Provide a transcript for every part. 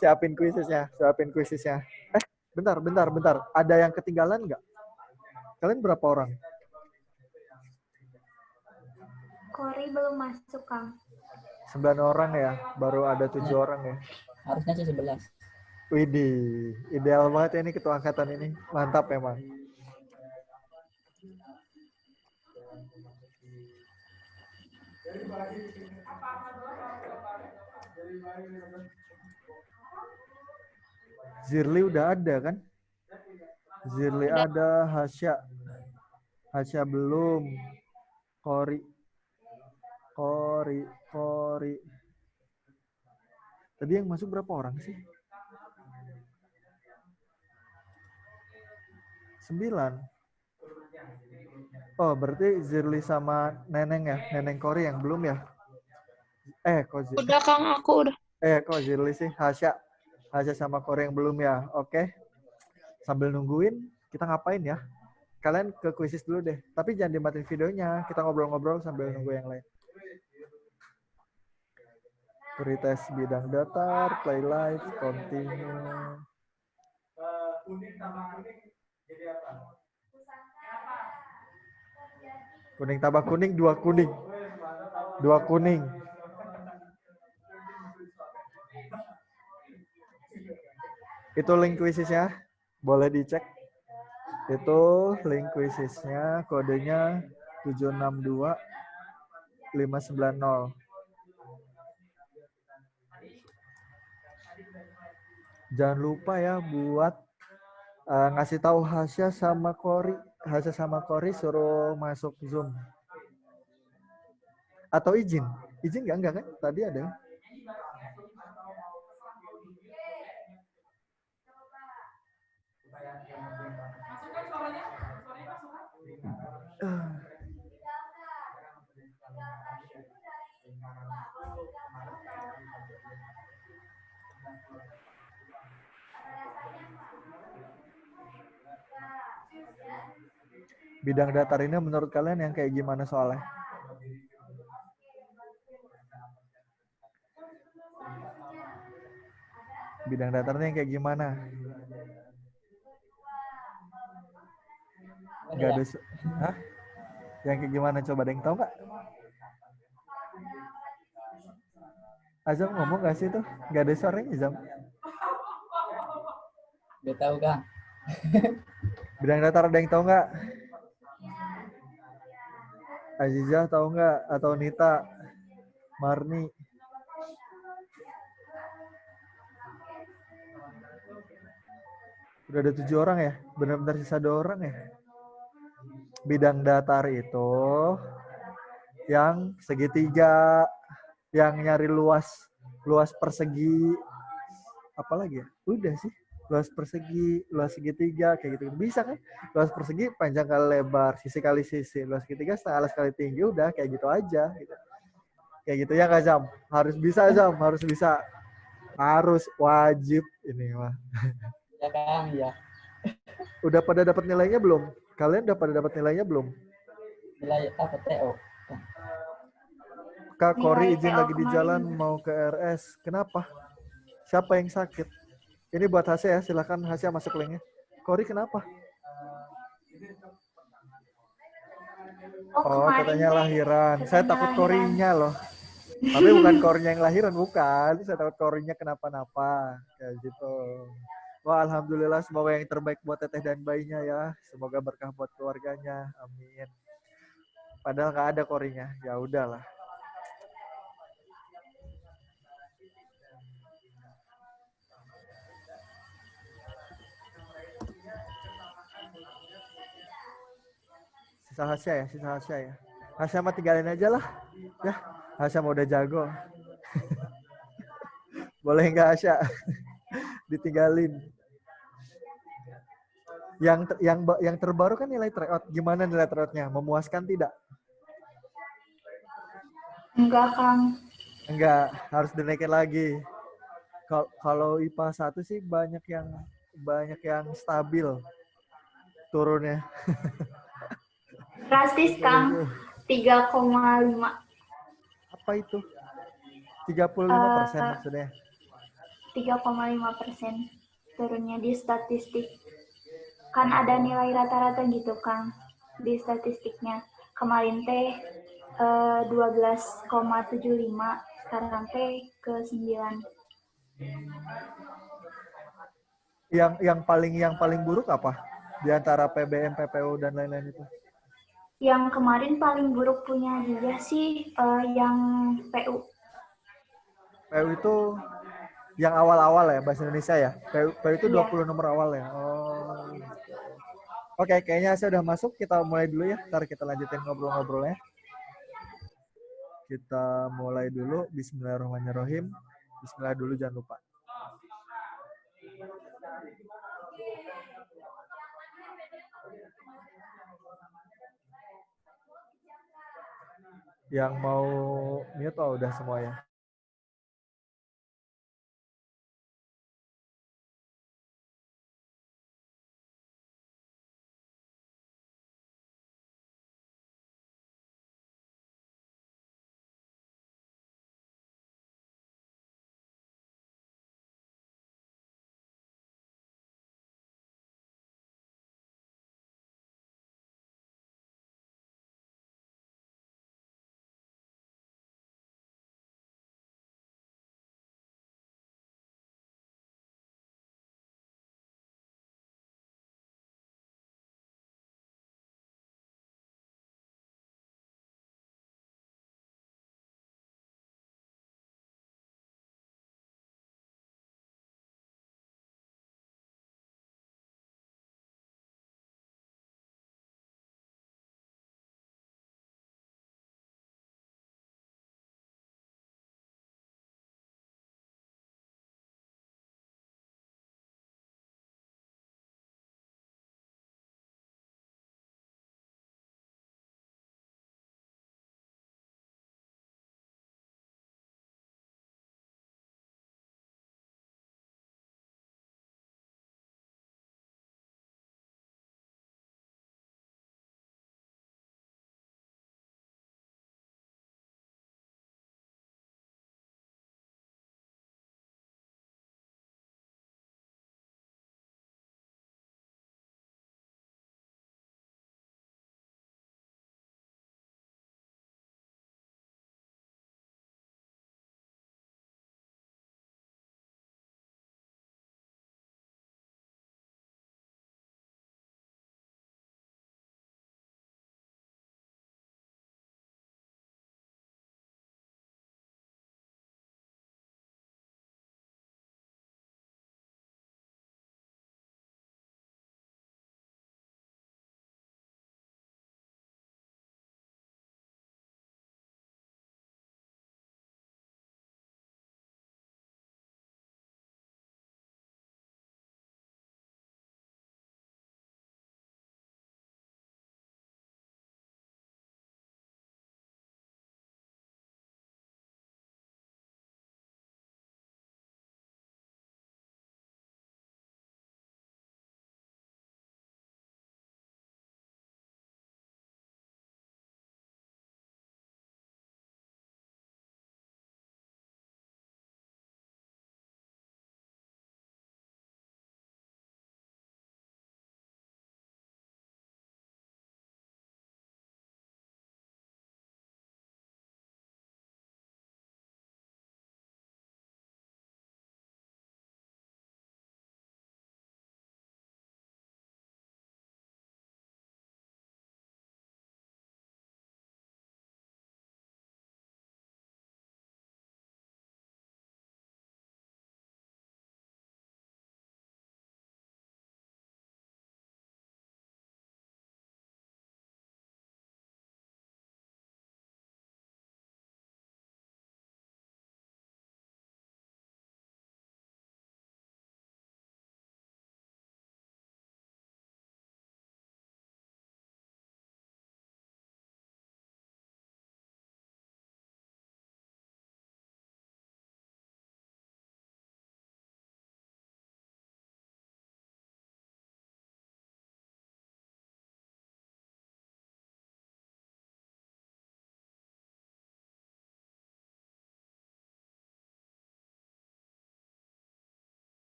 Siapin kuisisnya, siapin kuisisnya. Bentar. Ada yang ketinggalan nggak? Kalian berapa orang? Kori belum masuk, Kang. 9 orang ya, baru ada 7 orang ya. Harusnya sih 11. Widih, ideal banget ya ini ketua angkatan ini. Mantap emang. Zirli udah ada kan? Zirli ada, Hasya belum. Kori. Tadi yang masuk berapa orang sih? 9. Oh, berarti Zirli sama Neneng ya? Neneng Kori yang belum ya? Udah Kang, aku udah. Kok Zirli sih? Hasya sama Kori yang belum ya? Oke. Sambil nungguin, kita ngapain ya? Kalian ke kuisis dulu deh. Tapi jangan dimatiin videonya. Kita ngobrol-ngobrol sambil nunggu yang lain. Pretest bidang datar, play live, continue. Kuning tambah kuning, 2 kuning. 2 kuning. Itu link kuisisnya. Boleh dicek. Itu link kuisisnya, kodenya 762590. Jangan lupa ya buat ngasih tahu Hasya sama Kori suruh masuk Zoom. Atau izin enggak kan? Tadi ada. Bidang datar ini menurut kalian yang kayak gimana soalnya? Bidang datarnya yang kayak gimana? Nggak ada. Hah? Yang kayak gimana? Coba ada yang tahu nggak? Azam ngomong nggak sih tuh? Nggak ada suaranya Azam. Udah tahu Kang. Bidang datar ada yang tahu nggak? Azizah tahu nggak? Atau Nita? Marni? Udah ada 7 orang ya? Benar-benar sisa 2 orang ya? Bidang datar itu yang segitiga, yang nyari luas persegi, apalagi ya? Udah sih. Luas persegi, luas segitiga, kayak gitu. Bisa kan? Luas persegi panjang kali lebar, sisi kali sisi. Luas segitiga setengah alas kali tinggi, udah kayak gitu aja. Gitu. Kayak gitu ya Kak Zam? Harus bisa Zam, harus bisa. Harus, wajib ini mah. Ya Kang, ya. Udah pada dapat nilainya belum? Kalian udah pada dapat nilainya belum? Nilai apa TO? Kak Kori izin lagi di kemarin. jalan mau ke RS. Kenapa? Siapa yang sakit? Ini buat Hasya ya, silakan Hasya masuk linknya. Kori kenapa? Oh, katanya lahiran. Saya takut Korinya loh. Tapi bukan Korinya yang lahiran, bukan. Saya takut Korinya kenapa-napa. Kayak gitu. Wah, alhamdulillah semoga yang terbaik buat teteh dan bayinya ya. Semoga berkah buat keluarganya. Amin. Padahal nggak ada Korinya. Ya udahlah. Sisa Hasya ya. Hasya mah tinggalin aja lah. Ya, Hasya mau udah jago. Boleh nggak Hasya? Ditinggalin. Yang terbaru kan nilai tryout. Gimana nilai tryoutnya? Memuaskan tidak? Enggak, Kang. Enggak, harus dinaikin lagi. Kalau IPA 1 sih banyak yang stabil turunnya. Drastis, Kang. 3,5. Apa itu? 35% maksudnya? 3,5% turunnya di statistik. Kan ada nilai rata-rata gitu, Kang, di statistiknya. Kemarin teh 12,75, sekarang teh ke 9. Yang paling buruk apa? Di antara PBM, PPU dan lain-lain itu. Yang kemarin paling buruk punya dia sih yang PU. PU itu yang awal-awal ya, bahasa Indonesia ya. PU itu Iya. 20 nomor awal ya. Oh. Oke, kayaknya saya udah masuk. Kita mulai dulu ya. Ntar kita lanjutin ngobrol-ngobrolnya. Kita mulai dulu. Bismillahirrahmanirrahim. Bismillah dulu, jangan lupa. Yang mau mute udah semua ya?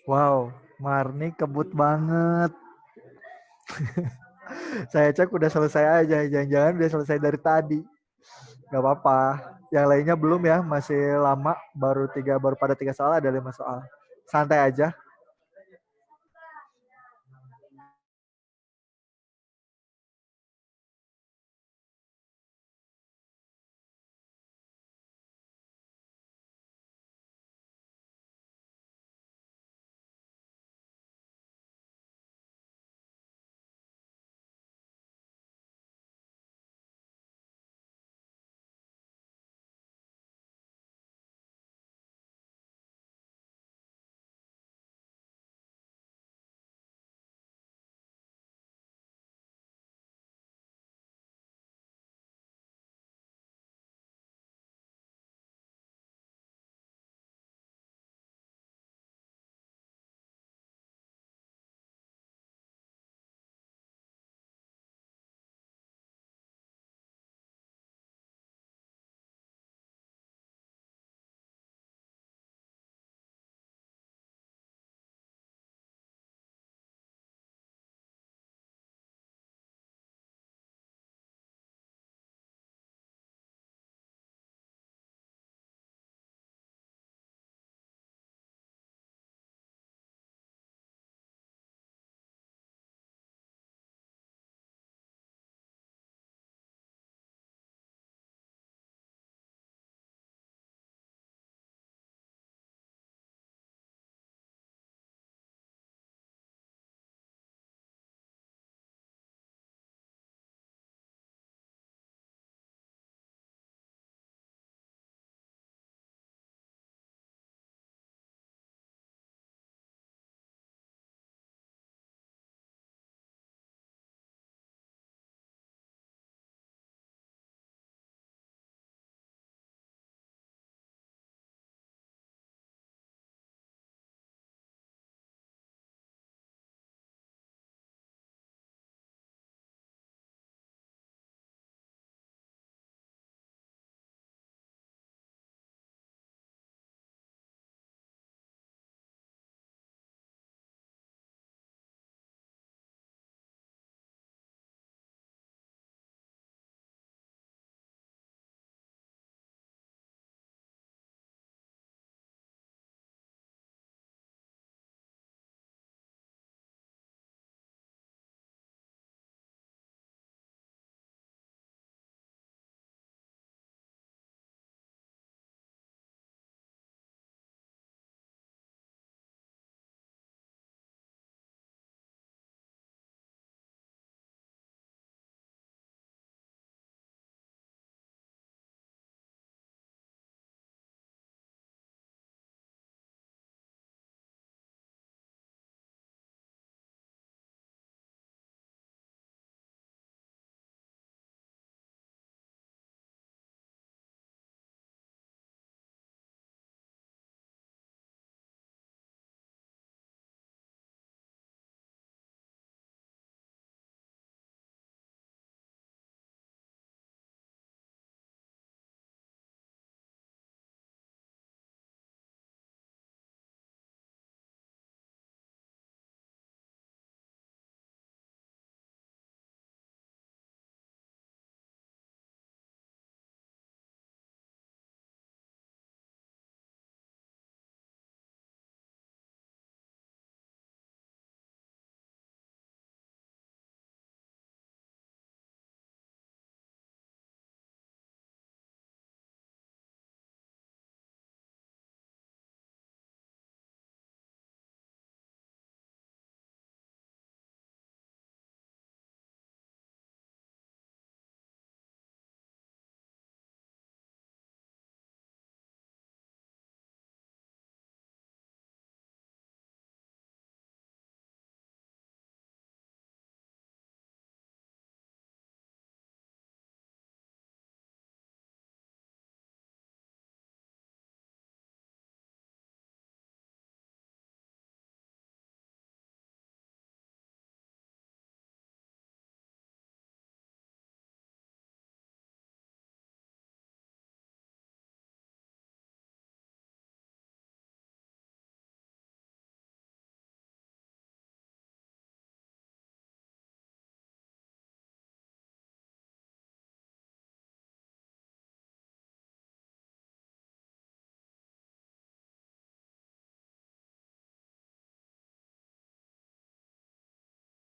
Wow, Marni kebut banget. Saya cek udah selesai aja, jangan-jangan udah selesai dari tadi. Gak apa-apa. Yang lainnya belum ya, masih lama. Baru pada 3 soal, ada 5 soal. Santai aja.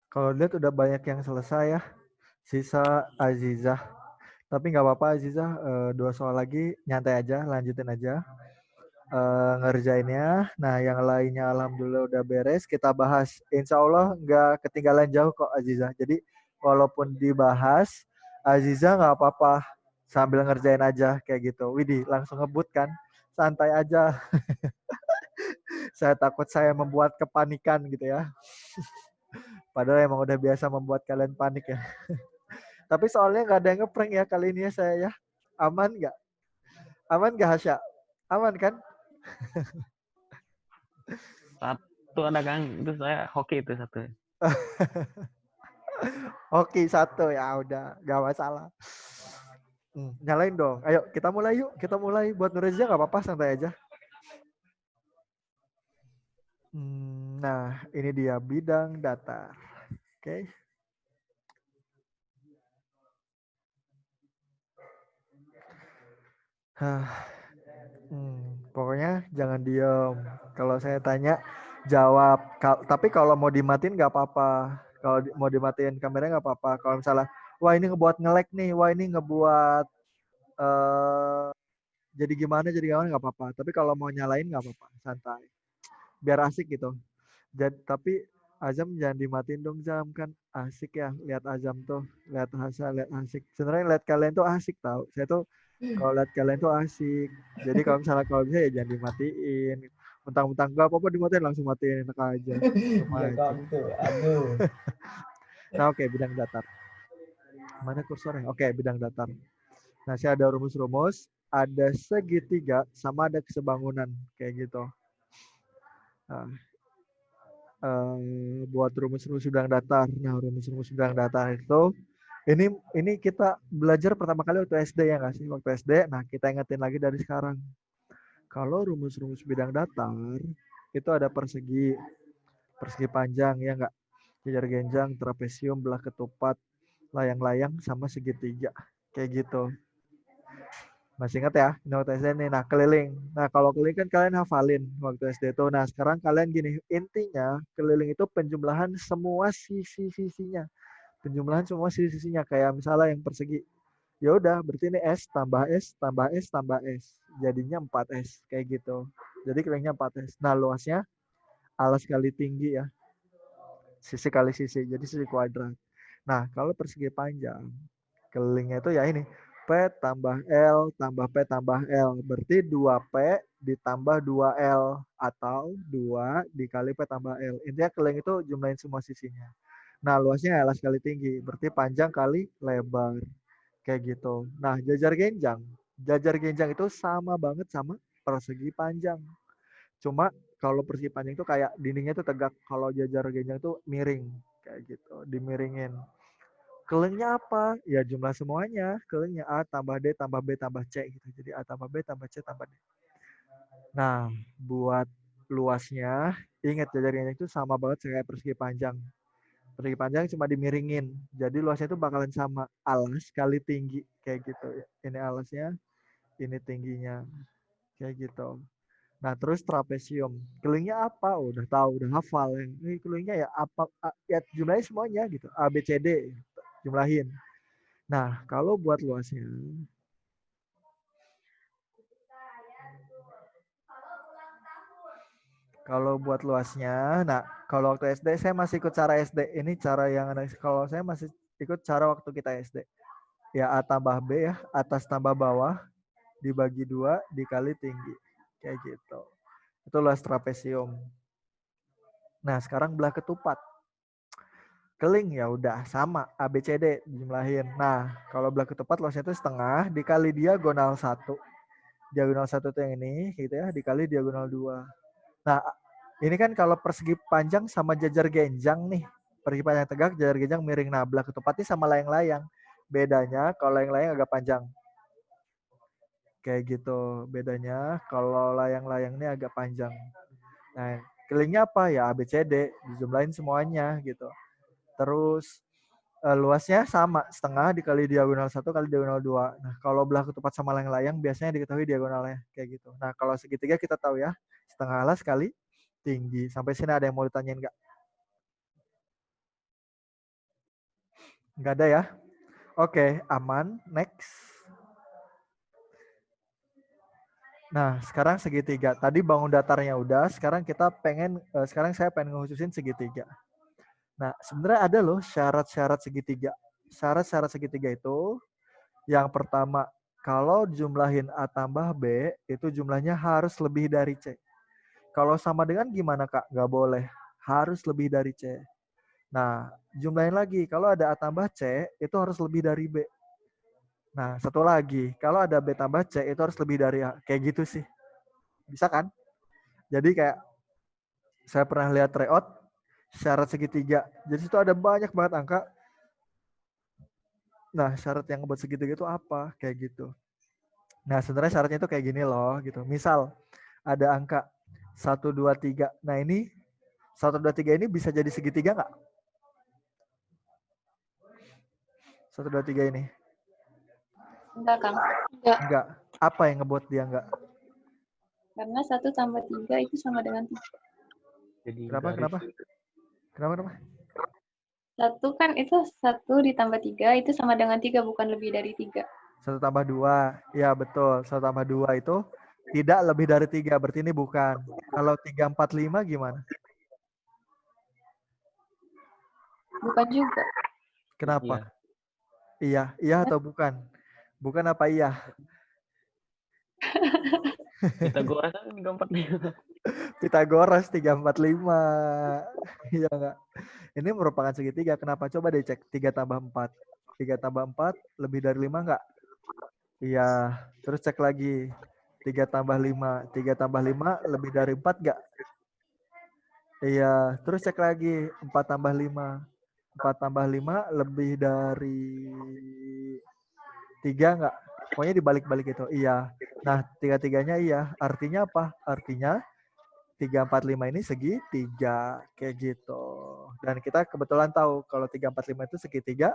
Kalau lihat udah banyak yang selesai ya. Sisa Azizah. Tapi nggak apa-apa Azizah, 2 soal lagi nyantai aja, lanjutin aja ngerjainnya. Nah, yang lainnya alhamdulillah udah beres. Kita bahas. Insya Allah nggak ketinggalan jauh kok Azizah. Jadi walaupun dibahas, Azizah nggak apa-apa sambil ngerjain aja kayak gitu. Widih, langsung ngebut kan? Santai aja. Saya takut saya membuat kepanikan gitu ya. Padahal emang udah biasa membuat kalian panik ya. Tapi soalnya nggak ada yang ngeprank ya kali ini ya saya ya. Aman nggak? Aman nggak Hasya? Aman kan? Satu ada Kang, itu saya hoki itu satu. Oke, satu ya udah, nggak masalah. Nyalain dong. Ayo kita mulai yuk. Kita mulai buat Nureza nggak apa-apa, santai aja. Nah, ini dia bidang datar. Oke. Pokoknya jangan diem. Kalau saya tanya, jawab. Tapi kalau mau dimatiin nggak apa-apa. Kalau mau dimatiin kameranya nggak apa-apa. Kalau misalnya, wah ini ngebuat nge-lag nih, wah ini ngebuat jadi gimana nggak apa-apa. Tapi kalau mau nyalain nggak apa-apa, santai. Biar asik gitu. Tapi Azam jangan dimatiin dong Zam, kan asik ya lihat Azam tuh, lihat Hasa, lihat asik. Sebenarnya lihat kalian tuh asik tau. Saya tuh kalau lihat kalian tuh asik. Jadi kalau misalnya kalau bisa ya jangan dimatiin. Mentang-mentang gak apa-apa dimatiin langsung matiin enak aja. Iya Aja. Kang tuh. Aduh. Nah oke, bidang datar. Mana kursornya? Oke, bidang datar. Nah saya ada rumus-rumus, ada segitiga sama ada kesebangunan kayak gitu. Nah, buat rumus-rumus bidang datar. Nah, rumus-rumus bidang datar itu ini kita belajar pertama kali waktu SD ya nggak sih? Waktu SD. Nah, kita ingetin lagi dari sekarang. Kalau rumus-rumus bidang datar itu ada persegi, persegi panjang ya nggak? Jajar genjang, trapesium, belah ketupat, layang-layang sama segitiga. Kayak gitu. Masih ingat ya, ini waktu SD nih. Nah, keliling. Nah, kalau keliling kan kalian hafalin waktu SD itu. Nah, sekarang kalian gini, intinya keliling itu penjumlahan semua sisi-sisinya. Penjumlahan semua sisi-sisinya. Kayak misalnya yang persegi. Ya udah, berarti ini S tambah S tambah S tambah S. Jadinya 4S. Kayak gitu. Jadi kelilingnya 4S. Nah, luasnya alas kali tinggi ya. Sisi kali sisi. Jadi sisi kuadrat. Nah, kalau persegi panjang, kelilingnya itu ya ini. P tambah L tambah P tambah L. Berarti 2P ditambah 2L. Atau 2 dikali P tambah L. Intinya keliling itu jumlahin semua sisinya. Nah, luasnya alas kali tinggi. Berarti panjang kali lebar. Kayak gitu. Nah, jajar genjang. Jajar genjang itu sama banget sama persegi panjang. Cuma kalau persegi panjang itu kayak dindingnya itu tegak. Kalau jajar genjang itu miring. Kayak gitu. Dimiringin. Kelilingnya apa? Ya jumlah semuanya. Kelilingnya A tambah D tambah B tambah C gitu. Jadi A tambah B tambah C tambah D. Nah, buat luasnya, ingat jajar genjang itu sama banget kayak persegi panjang. Persegi panjang cuma dimiringin. Jadi luasnya itu bakalan sama. Alas kali tinggi. Kayak gitu. Ini alasnya, ini tingginya. Kayak gitu. Nah, terus trapesium. Kelilingnya apa? Udah tahu, udah hafal. Ini kelilingnya ya apa? Ya jumlahnya semuanya gitu. A, B, C, D. Jumlahin. Nah, kalau buat luasnya, nah kalau waktu SD saya masih ikut cara SD. Ini cara yang kalau saya masih ikut cara waktu kita SD. Ya A tambah B ya, atas tambah bawah, dibagi 2, dikali tinggi. Kayak gitu. Itu luas trapesium. Nah, sekarang belah ketupat. Keling ya udah sama A B C D dijumlahin. Nah, kalau belah ketupat luasnya itu setengah dikali diagonal 1. Diagonal 1 itu yang ini gitu ya, dikali diagonal 2. Nah, ini kan kalau persegi panjang sama jajar genjang nih. Persegi panjang tegak, jajar genjang miring. Nah, belah ketupatnya sama layang-layang. Bedanya kalau layang-layang agak panjang. Kayak gitu. Bedanya kalau layang-layang ini agak panjang. Nah, kelilingnya apa ya? A B C D dijumlahin semuanya gitu. Terus luasnya sama, setengah dikali diagonal 1 kali diagonal 2. Nah, kalau belah ketupat sama layang-layang biasanya diketahui diagonalnya kayak gitu. Nah, kalau segitiga kita tahu ya, setengah alas kali tinggi. Sampai sini ada yang mau ditanyain nggak? Nggak ada ya? Oke, aman. Next. Nah, sekarang segitiga. Tadi bangun datarnya udah, sekarang sekarang saya pengen ngehususin segitiga. Nah, sebenarnya ada loh syarat-syarat segitiga. Syarat-syarat segitiga itu, yang pertama, kalau jumlahin A tambah B, itu jumlahnya harus lebih dari C. Kalau sama dengan gimana, Kak? Nggak boleh. Harus lebih dari C. Nah, jumlahin lagi. Kalau ada A tambah C, itu harus lebih dari B. Nah, satu lagi. Kalau ada B tambah C, itu harus lebih dari A. Kayak gitu sih. Bisa kan? Jadi kayak saya pernah lihat tryout syarat segitiga. Jadi situ ada banyak banget angka. Nah, syarat yang buat segitiga itu apa? Kayak gitu. Nah, sebenarnya syaratnya itu kayak gini loh, gitu. Misal ada angka 1, 2, 3. Nah, ini 1, 2, 3 ini bisa jadi segitiga nggak? 1, 2, 3 ini. Enggak, Kang. Enggak. Apa yang ngebuat dia enggak? Karena 1 tambah 3 itu sama dengan 3. Jadi Kenapa? garis. Kenapa? Kenapa? Kenapa? 1 kan itu 1 ditambah 3 itu sama dengan 3, bukan lebih dari 3. 1 tambah 2. Ya, betul. 1 tambah 2 itu tidak lebih dari 3. Berarti ini bukan. Kalau 3, 4, 5 gimana? Bukan juga. Kenapa? Iya. Iya. Iya atau bukan? Bukan apa iya? Pitagoras kan 3, 4, 5. Pitagoras 3, 4, 5. Iya enggak? Ini merupakan segitiga. Kenapa? Coba deh cek. 3 tambah 4. 3 tambah 4 lebih dari 5 enggak? Iya. Terus cek lagi. 3 tambah 5. 3 tambah 5 lebih dari 4 enggak? Iya. Terus cek lagi. 4 tambah 5. 4 tambah 5 lebih dari 3 enggak? Pokoknya dibalik-balik itu. Iya. Nah, tiga-tiganya iya. Artinya apa? Artinya 3, 4, 5 ini segitiga. Kayak gitu. Dan kita kebetulan tahu kalau 3, 4, 5 itu segitiga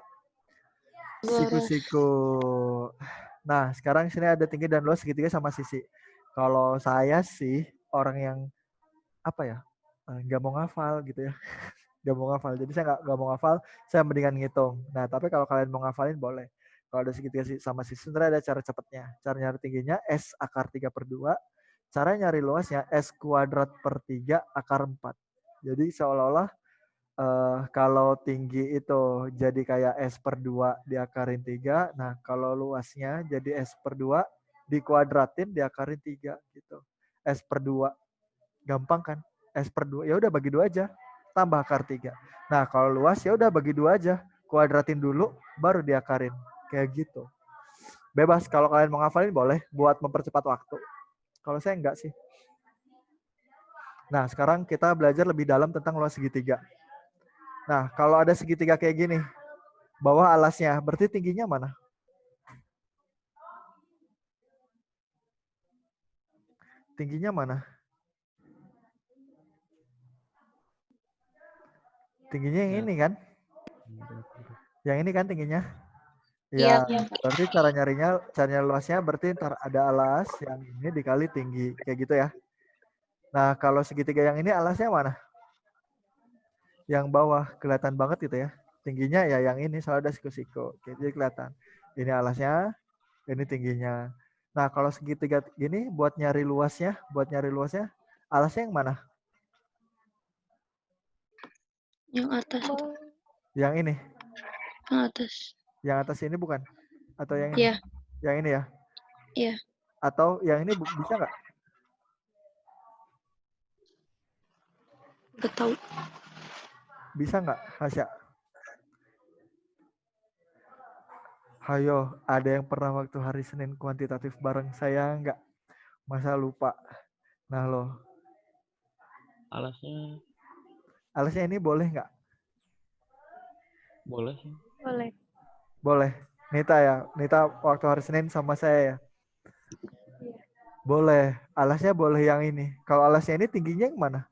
siku-siku. Nah, sekarang sini ada tinggi dan luas segitiga sama sisi. Kalau saya sih orang yang apa ya? Nggak mau ngafal gitu ya. Nggak mau ngafal. Jadi saya nggak mau ngafal, saya mendingan ngitung. Nah, tapi kalau kalian mau ngafalin boleh. Kalau ada segitiga sama sisi, sebenarnya ada cara cepatnya. Cara nyari tingginya S akar 3/2. Cara nyari luasnya S kuadrat per 3 akar 4. Jadi seolah-olah kalau tinggi itu jadi kayak S per 2 diakarin 3. Nah, kalau luasnya jadi S per 2 dikuadratin diakarin 3 gitu. S per 2. Gampang kan? S per 2. Ya udah bagi 2 aja. Tambah akar 3. Nah, kalau luas ya udah bagi 2 aja. Kuadratin dulu baru diakarin. Kayak gitu. Bebas kalau kalian mau ngafalin boleh buat mempercepat waktu. Kalau saya enggak sih. Nah, sekarang kita belajar lebih dalam tentang luas segitiga. Nah, kalau ada segitiga kayak gini, bawah alasnya, berarti tingginya mana? Tingginya mana? Tingginya yang ini kan? Yang ini kan tingginya? Ya, berarti cara nyarinya luasnya berarti ntar ada alas yang ini dikali tinggi. Kayak gitu ya. Nah, kalau segitiga yang ini alasnya mana? Yang bawah, kelihatan banget gitu ya. Tingginya ya yang ini, soalnya ada siku-siku. Jadi kelihatan. Ini alasnya, ini tingginya. Nah, kalau segitiga gini buat nyari luasnya, alasnya yang mana? Yang atas itu. Yang ini. Yang atas. Yang atas ini bukan? Atau yang ini? Iya. Yang ini ya? Iya. Atau yang ini bisa nggak? Udah tahu. Bisa nggak, Hasya? Hayo, ada yang pernah waktu hari Senin kuantitatif bareng saya nggak? Masa lupa? Nah loh. Alasnya ini boleh nggak? Boleh sih. Boleh. Boleh. Nita ya? Nita waktu hari Senin sama saya ya? Boleh. Alasnya boleh yang ini. Kalau alasnya ini tingginya yang mana?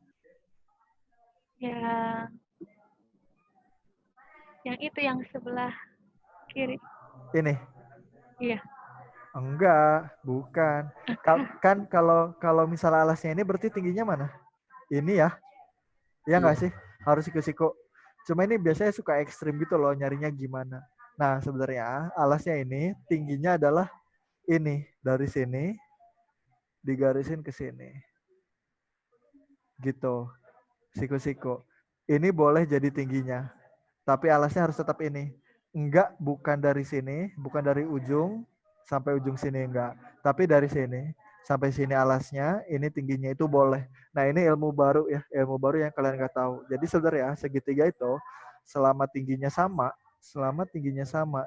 Yang itu yang sebelah kiri. Ini? Iya. Enggak, bukan. Kan kalau misalnya alasnya ini berarti tingginya mana? Ini ya? Iya nggak sih? Harus siku-siku. Cuma ini biasanya suka ekstrim gitu loh, nyarinya gimana. Nah, sebenarnya alasnya ini tingginya adalah ini, dari sini digarisin ke sini. Gitu. Siku-siku. Ini boleh jadi tingginya. Tapi alasnya harus tetap ini. Enggak, bukan dari sini, bukan dari ujung sampai ujung sini enggak. Tapi dari sini sampai sini alasnya, ini tingginya itu boleh. Nah, ini ilmu baru ya, ilmu baru yang kalian nggak tahu. Jadi sebenarnya segitiga itu selama tingginya sama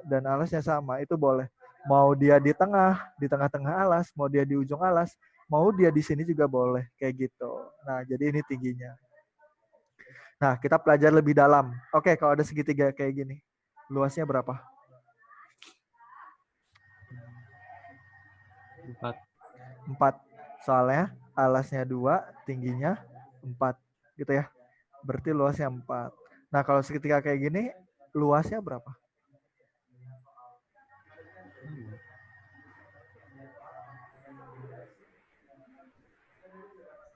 dan alasnya sama itu boleh. Mau dia di tengah-tengah alas, mau dia di ujung alas, mau dia di sini juga boleh kayak gitu. Nah, jadi ini tingginya. Nah, kita pelajari lebih dalam. Oke, kalau ada segitiga kayak gini, luasnya berapa? 4. 4. Soalnya alasnya 2, tingginya 4. Gitu ya. Berarti luasnya 4. Nah, kalau segitiga kayak gini, luasnya berapa?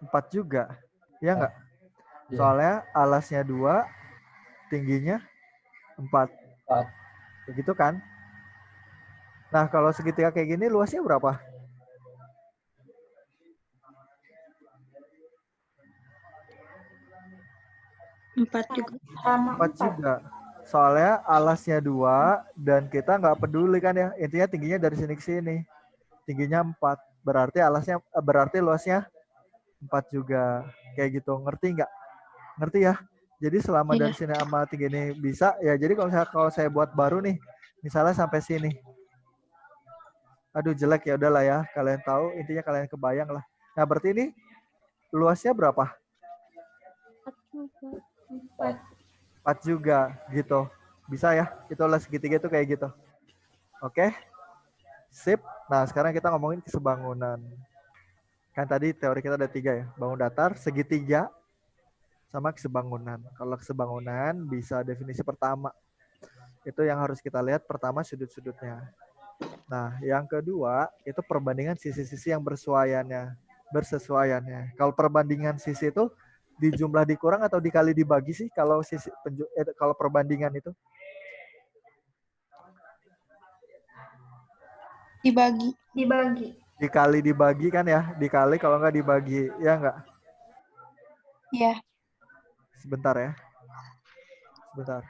4 juga. Ya enggak? Iya. Soalnya alasnya 2, tingginya 4. 4. Begitu kan? Nah, kalau segitiga kayak gini, luasnya berapa? 4 juga. Sama 4 juga. Soalnya alasnya 2 dan kita nggak peduli kan ya. Intinya tingginya dari sini ke sini. Tingginya 4. Berarti luasnya 4 juga. Kayak gitu. Ngerti nggak? Ngerti ya? Jadi selama Iya. dari sini sama tinggi ini bisa ya. Jadi kalau saya buat baru nih, misalnya sampai sini. Aduh jelek ya udahlah ya. Kalian tahu, intinya kalian kebayang lah. Nah, berarti ini luasnya berapa? 4 juga gitu. Bisa ya? Itulah segitiga itu kayak gitu. Oke? Sip. Nah, sekarang kita ngomongin kesebangunan. Kan tadi teori kita ada 3 ya. Bangun datar, segitiga, sama kesebangunan. Kalau kesebangunan bisa definisi pertama. Itu yang harus kita lihat pertama sudut-sudutnya. Nah, yang kedua itu perbandingan sisi-sisi yang bersesuaiannya. Kalau perbandingan sisi itu dijumlah dikurang atau dikali dibagi sih kalau kalau perbandingan itu? Dibagi. Dibagi. Dikali dibagi kan ya? Dikali kalau nggak dibagi, ya nggak? Iya. Sebentar ya. Sebentar.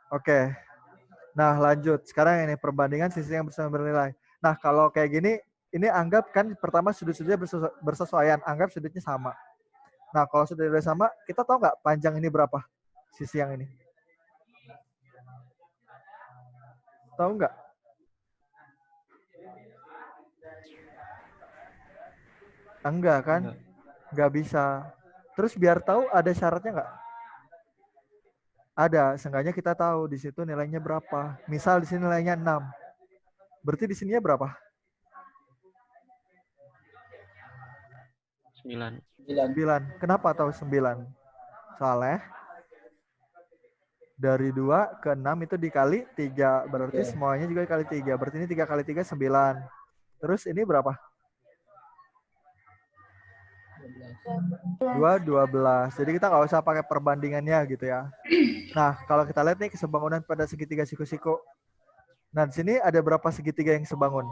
Oke. Nah, lanjut. Sekarang ini perbandingan sisi yang bersama bernilai. Nah, kalau kayak gini, ini anggap kan pertama sudut-sudutnya bersesuaian. Anggap sudutnya sama. Nah, kalau sudutnya sama, kita tahu nggak panjang ini berapa? Sisi yang ini. Tahu nggak? Enggak kan? Nggak bisa. Terus biar tahu ada syaratnya nggak? Ada. Seenggaknya kita tahu di situ nilainya berapa. Misal di sini nilainya 6. Berarti di sininya berapa? 9. 9. Kenapa tahu 9? Soalnya dari 2 ke 6 itu dikali 3. Berarti semuanya juga dikali 3. Berarti ini 3 kali 3, 9. Terus ini berapa? 2, 12. Jadi kita nggak usah pakai perbandingannya gitu ya. Nah, kalau kita lihat nih kesebangunan pada segitiga siku-siku. Nah, di sini ada berapa segitiga yang sebangun?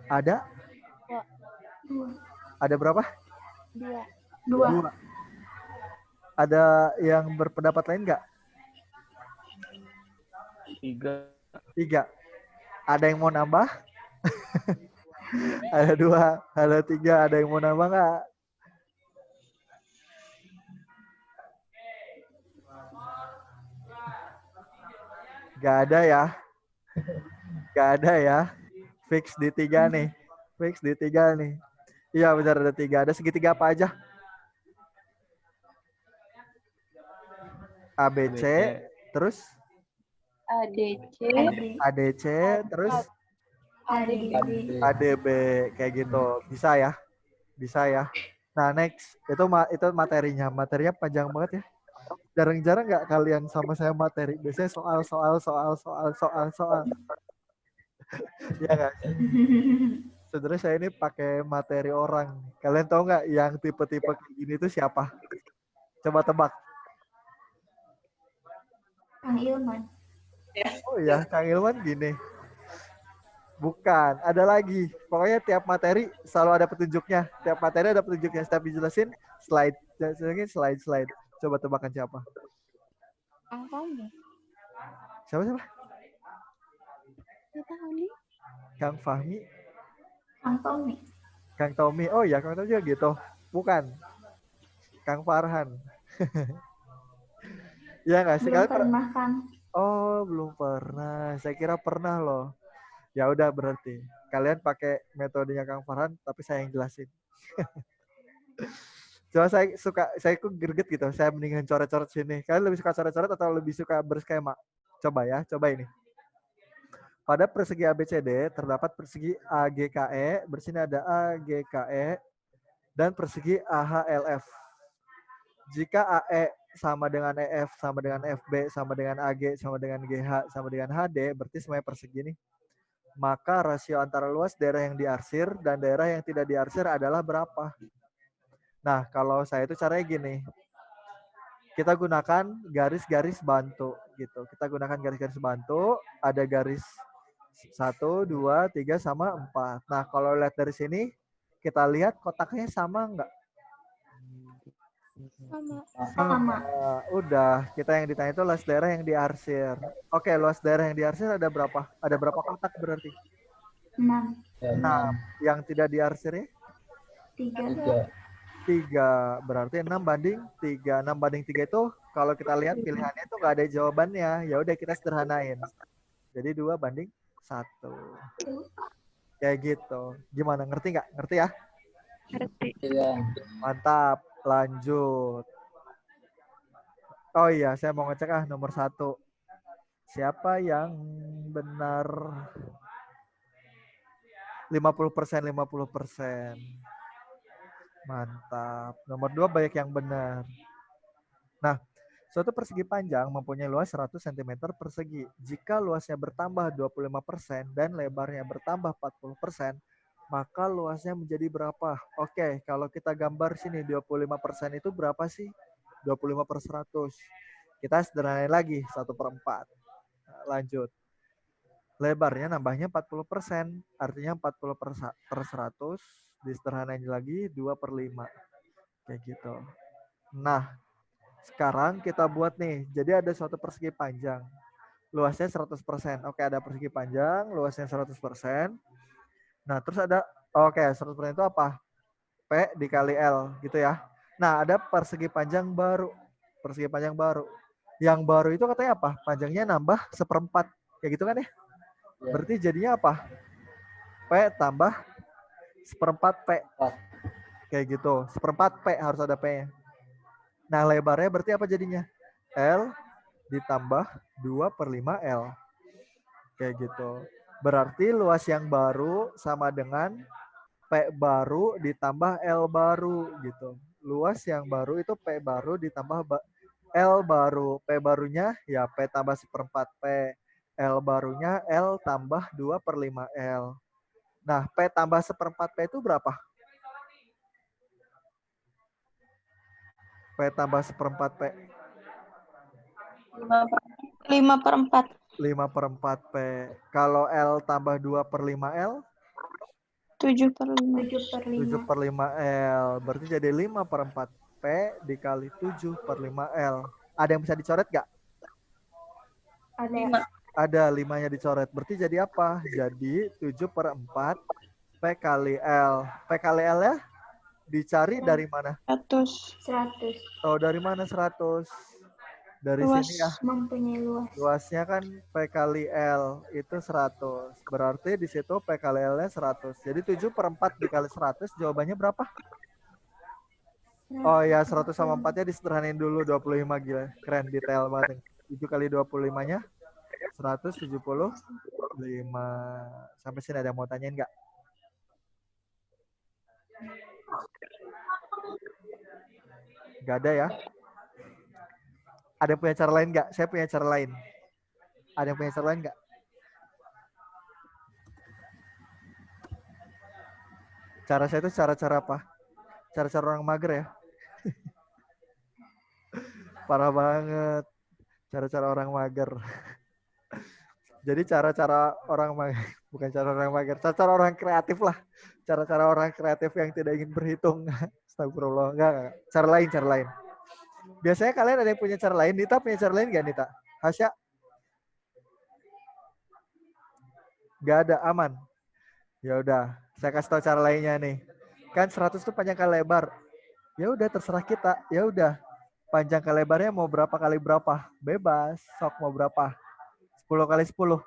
Ada? 2. Ada berapa? 2. Ada yang berpendapat lain nggak? 3. 3. Ada yang mau nambah? Ada 2, ada 3. Ada yang mau nambah nggak? Nggak ada ya? Nggak ada ya? Fix di 3 nih. Fix di 3 nih. Iya benar ada 3. Ada segitiga apa aja? ABC, terus ADC, ADC, terus ADB. ADB, kayak gitu. Bisa ya? Bisa ya. Nah, next. Itu materinya. Materinya panjang banget ya. Jarang-jarang nggak kalian sama saya materi. Biasanya soal. Ya nggak sih? Sebenarnya saya ini pakai materi orang. Kalian tahu nggak yang tipe-tipe kayak gini itu siapa? Coba tebak. Kang Ilman. Oh ya, Kang Ilman gini. Bukan, ada lagi. Pokoknya tiap materi selalu ada petunjuknya. Tiap materi ada petunjuknya. Setiap dijelasin, slide. Slide. Coba tebakan siapa? Kang Tommy. Siapa? Nggak tahu nih. Kang Fahmi? Kang Tommy. Kang Tommy. Oh ya, Kang Tommy juga gitu. Bukan. Kang Farhan. Ya nggak sih? Belum pernah, Kang. Oh, belum pernah. Saya kira pernah loh. Ya udah berarti. Kalian pakai metodenya Kang Farhan, tapi saya yang jelasin. Coba saya kok greget gitu. Saya mendingan coret-coret sini. Kalian lebih suka coret-coret atau lebih suka berskema? Coba ya, coba ini. Pada persegi ABCD terdapat persegi AGKE, bersini ada AGKE, dan persegi AHLF. Jika AE sama dengan EF, sama dengan FB, sama dengan AG, sama dengan GH, sama dengan HD, berarti semuanya persegi nih. Maka rasio antara luas daerah yang diarsir dan daerah yang tidak diarsir adalah berapa? Nah, kalau saya itu caranya gini. Kita gunakan garis-garis bantu gitu. Kita gunakan garis-garis bantu, ada garis 1, 2, 3, sama 4. Nah, kalau lihat dari sini, kita lihat kotaknya sama nggak? Sama. Udah, kita yang ditanya itu luas daerah yang diarsir. Oke, luas daerah yang diarsir ada berapa? Ada berapa kotak berarti? 6. 6. Yang tidak diarsir ya? 3. 3. Berarti 6 banding 3. 6 banding 3 itu kalau kita lihat pilihannya itu nggak ada jawabannya. Ya udah kita sederhanain. Jadi 2 banding 1. Kayak gitu. Gimana? Ngerti nggak? Ngerti ya? Ngerti. Iya. Mantap. Lanjut. Oh iya, saya mau ngecek nomor 1. Siapa yang benar? 50%, 50%. Mantap. Nomor 2 banyak yang benar. Nah, suatu persegi panjang mempunyai luas 100 cm persegi. Jika luasnya bertambah 25% dan lebarnya bertambah 40%, maka luasnya menjadi berapa? Oke, kalau kita gambar sini 25% itu berapa sih? 25/100. Kita sederhanain lagi 1/4. Nah, lanjut. Lebarnya nambahnya 40%. Artinya 40/100. Disederhanain lagi 2/5. Kayak gitu. Nah, sekarang kita buat nih. Jadi ada suatu persegi panjang. Luasnya 100%. Oke, ada persegi panjang. Luasnya 100%. Nah, terus ada, 100% itu apa? P dikali L gitu ya. Nah, ada persegi panjang baru. Persegi panjang baru. Yang baru itu katanya apa? Panjangnya nambah 1/4. Kayak gitu kan ya? Berarti jadinya apa? P tambah 1/4 P. Kayak gitu. 1/4 P harus ada P-nya. Nah, lebarnya berarti apa jadinya? L ditambah 2/5 L. Kayak gitu. Berarti luas yang baru sama dengan P baru ditambah L baru gitu. Luas yang baru itu P baru ditambah L baru. P barunya ya P tambah 1/4 P. L barunya L tambah 2/5 L. Nah, P tambah 1/4 P itu berapa? P tambah 1/4 P. 5/4. 5/4 P. Kalau L tambah 2/5 L? 7/5. 7/5 L. Berarti jadi 5/4 P dikali 7/5 L. Ada yang bisa dicoret nggak? Ada. Ada 5-nya dicoret. Berarti jadi apa? Jadi 7/4 P kali L. P kali L ya? Dicari dari mana? 100. Oh, dari mana 100? Dari Luas. sini ya. Mempunyai luas. Luasnya kan P kali L itu 100. Berarti di situ P kali L-nya 100. Jadi 7/4 dikali 100 jawabannya berapa? Oh ya, 100 sama 4-nya disederhanain dulu 25 gila. Keren, detail banget. 7 kali 25-nya 175. Sampai sini ada yang mau tanyain nggak? Nggak ada ya? Ada yang punya cara lain nggak? Saya punya cara lain. Ada yang punya cara lain nggak? Cara saya itu cara-cara apa? Cara-cara orang mager ya? Parah banget. Cara-cara orang mager. Jadi cara-cara orang mager, bukan cara orang mager, cara-cara orang kreatif lah. Cara-cara orang kreatif yang tidak ingin berhitung. Astagfirullah. Enggak. Cara lain, cara lain. Biasanya kalian ada yang punya cara lain. Nita punya cara lain nggak, Nita? Hasya? Nggak ada, aman. Ya udah, saya kasih tahu cara lainnya nih. Kan 100 itu panjang kali lebar. Ya udah terserah kita. Ya udah. Panjang kali lebarnya mau berapa kali berapa? Bebas. Sok mau berapa? 10 kali 10.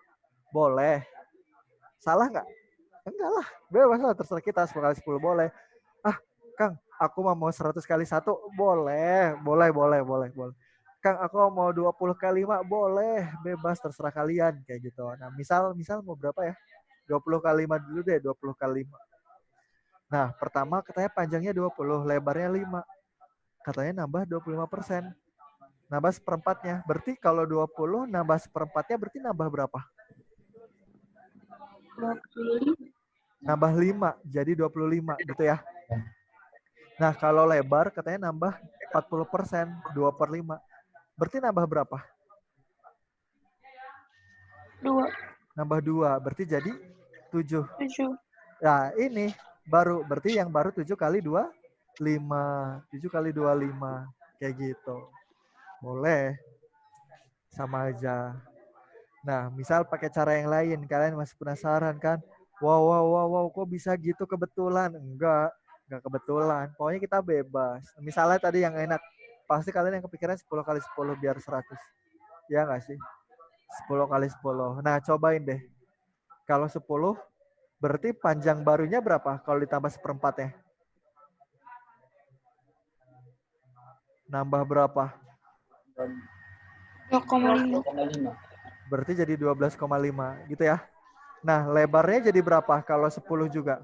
Boleh. Salah nggak? Enggak lah. Bebas lah, terserah kita. 10 kali 10 boleh. Ah, Kang, aku mau 100 kali 1. Boleh. Boleh. Kang, aku mau 20 kali 5. Boleh. Bebas, terserah kalian. Kayak gitu. Nah, misal mau berapa ya? 20 kali 5 dulu deh. 20 kali 5. Nah, pertama katanya panjangnya 20, lebarnya 5. Katanya nambah 25%. Nambah seperempatnya. Berarti kalau 20 nambah seperempatnya berarti nambah berapa? 20. Nambah 5, jadi 25 gitu ya. Nah, kalau lebar katanya nambah 40%, 2 per 5. Berarti nambah berapa? 2. Nambah 2, berarti jadi 7. 7. Nah, ini baru, berarti yang baru 7 kali 2, 5. 7 kali 2, 5. Kayak gitu. Boleh. Sama aja. Nah, misal pakai cara yang lain, kalian masih penasaran kan? Wow, kok bisa gitu kebetulan? Enggak kebetulan. Pokoknya kita bebas. Misalnya tadi yang enak, pasti kalian yang kepikiran 10 kali 10 biar 100. Ya nggak sih? 10 kali 10. Nah, cobain deh. Kalau 10, berarti panjang barunya berapa kalau ditambah seperempatnya? Nambah berapa? 2,5. 2,5. Berarti jadi 12,5 gitu ya. Nah, lebarnya jadi berapa kalau 10 juga?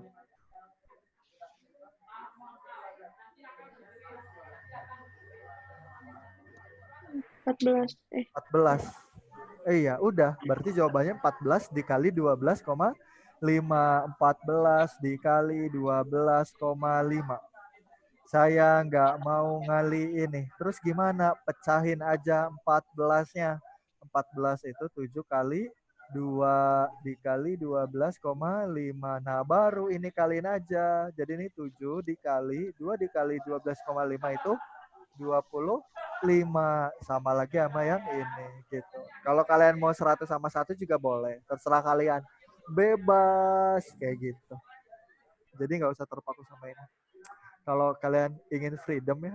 14. 14. Iya, udah. Berarti jawabannya 14 dikali 12,5. 14 dikali 12,5. Saya nggak mau ngali ini. Terus gimana? Pecahin aja 14-nya. 14 itu 7 kali 2 dikali 12,5. Nah, baru ini kaliin aja. Jadi ini 7 dikali 2 dikali 12,5 itu 25. Sama lagi sama yang ini gitu. Kalau kalian mau 100 sama 1 juga boleh. Terserah kalian. Bebas kayak gitu. Jadi nggak usah terpaku sama ini. Kalau kalian ingin freedom ya,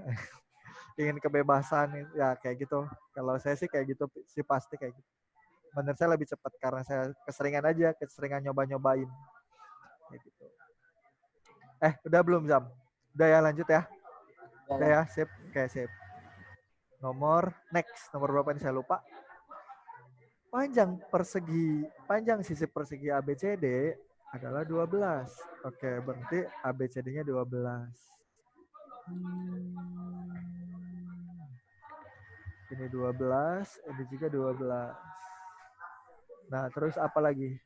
ingin kebebasan ya kayak gitu. Kalau saya sih kayak gitu sih, pasti kayak gitu. Menurut saya lebih cepat karena saya keseringan nyoba-nyobain. Kayak gitu. Udah belum Zam? Udah ya, lanjut ya. Udah ya, sip. Oke, sip. Nomor berapa ini saya lupa. Panjang sisi persegi ABCD adalah 12. Oke, berarti ABCD-nya 12. Ini 12, ini juga 12. Nah, terus apa lagi?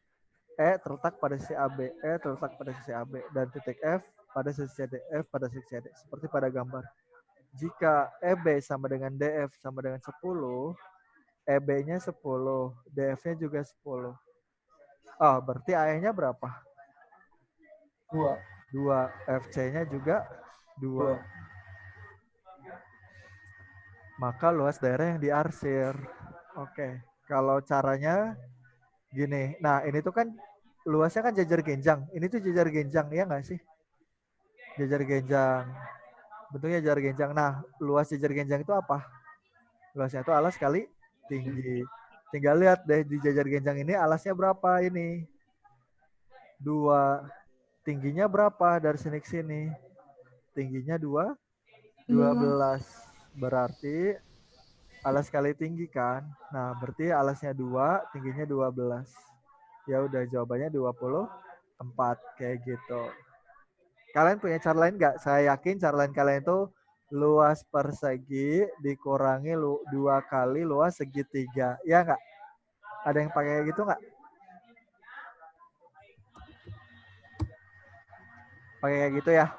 Terletak pada sisi AB, terletak pada sisi AB, dan titik F pada sisi CD, F pada sisi CD. Seperti pada gambar. Jika EB sama dengan DF sama dengan 10, EB-nya 10, DF-nya juga 10. Berarti AE-nya berapa? 2. FC-nya juga 2. Maka luas daerah yang diarsir. Oke. Kalau caranya gini. Nah, ini tuh kan luasnya kan jajar genjang. Ini tuh jajar genjang, ya nggak sih? Jajar genjang. Bentuknya jajar genjang. Nah, luas jajar genjang itu apa? Luasnya itu alas kali tinggi. Tinggal lihat deh di jajar genjang ini alasnya berapa ini? 2. Tingginya berapa dari sini ke sini? Tingginya 2. 12. Berarti alas kali tinggi kan. Nah, berarti alasnya 2, tingginya 12. Ya udah jawabannya 24 kayak gitu. Kalian punya cara lain nggak? Saya yakin cara lain kalian itu luas persegi dikurangi 2 kali luas segitiga. Ya nggak? Ada yang pakai gitu nggak? Pakai kayak gitu ya.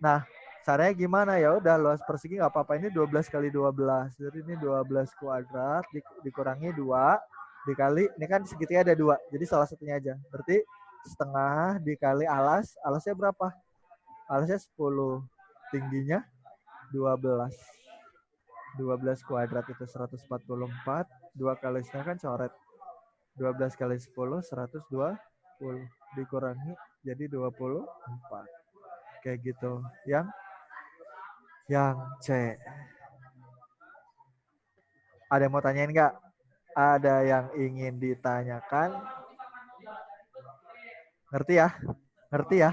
Nah, caranya gimana? Ya udah luas persegi nggak apa-apa. Ini 12 kali 12. Jadi ini 12 kuadrat dikurangi 2 dikali, ini kan segitiga ada 2. Jadi salah satunya aja. Berarti setengah dikali alas. Alasnya berapa? Alasnya 10. Tingginya 12. 12 kuadrat itu 144. 2 kali setengah kan coret. 12 kali 10, 120. Dikurangi jadi 24. Kayak gitu. Yang C. Ada yang mau tanyain nggak? Ada yang ingin ditanyakan? Ngerti ya? Ngerti ya?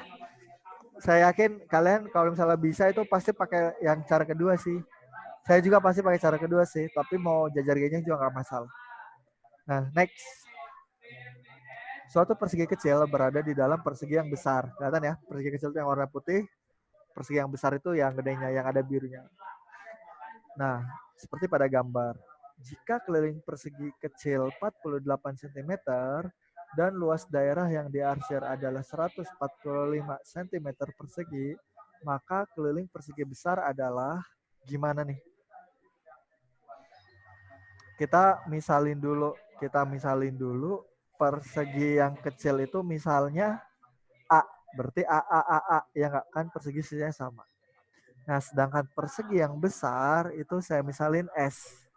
Saya yakin kalian kalau misalnya bisa itu pasti pakai yang cara kedua sih. Saya juga pasti pakai cara kedua sih. Tapi mau jajar gengnya juga nggak masalah. Nah, next. Suatu persegi kecil berada di dalam persegi yang besar. Kelihatan ya? Persegi kecil itu yang warna putih. Persegi yang besar itu yang gedenya, yang ada birunya. Nah, seperti pada gambar. Jika keliling persegi kecil 48 cm dan luas daerah yang diarsir adalah 145 cm persegi, maka keliling persegi besar adalah gimana nih? Kita misalin dulu persegi yang kecil itu misalnya A, berarti A, ya nggak kan persegi sisinya sama. Nah, sedangkan persegi yang besar itu saya misalin S.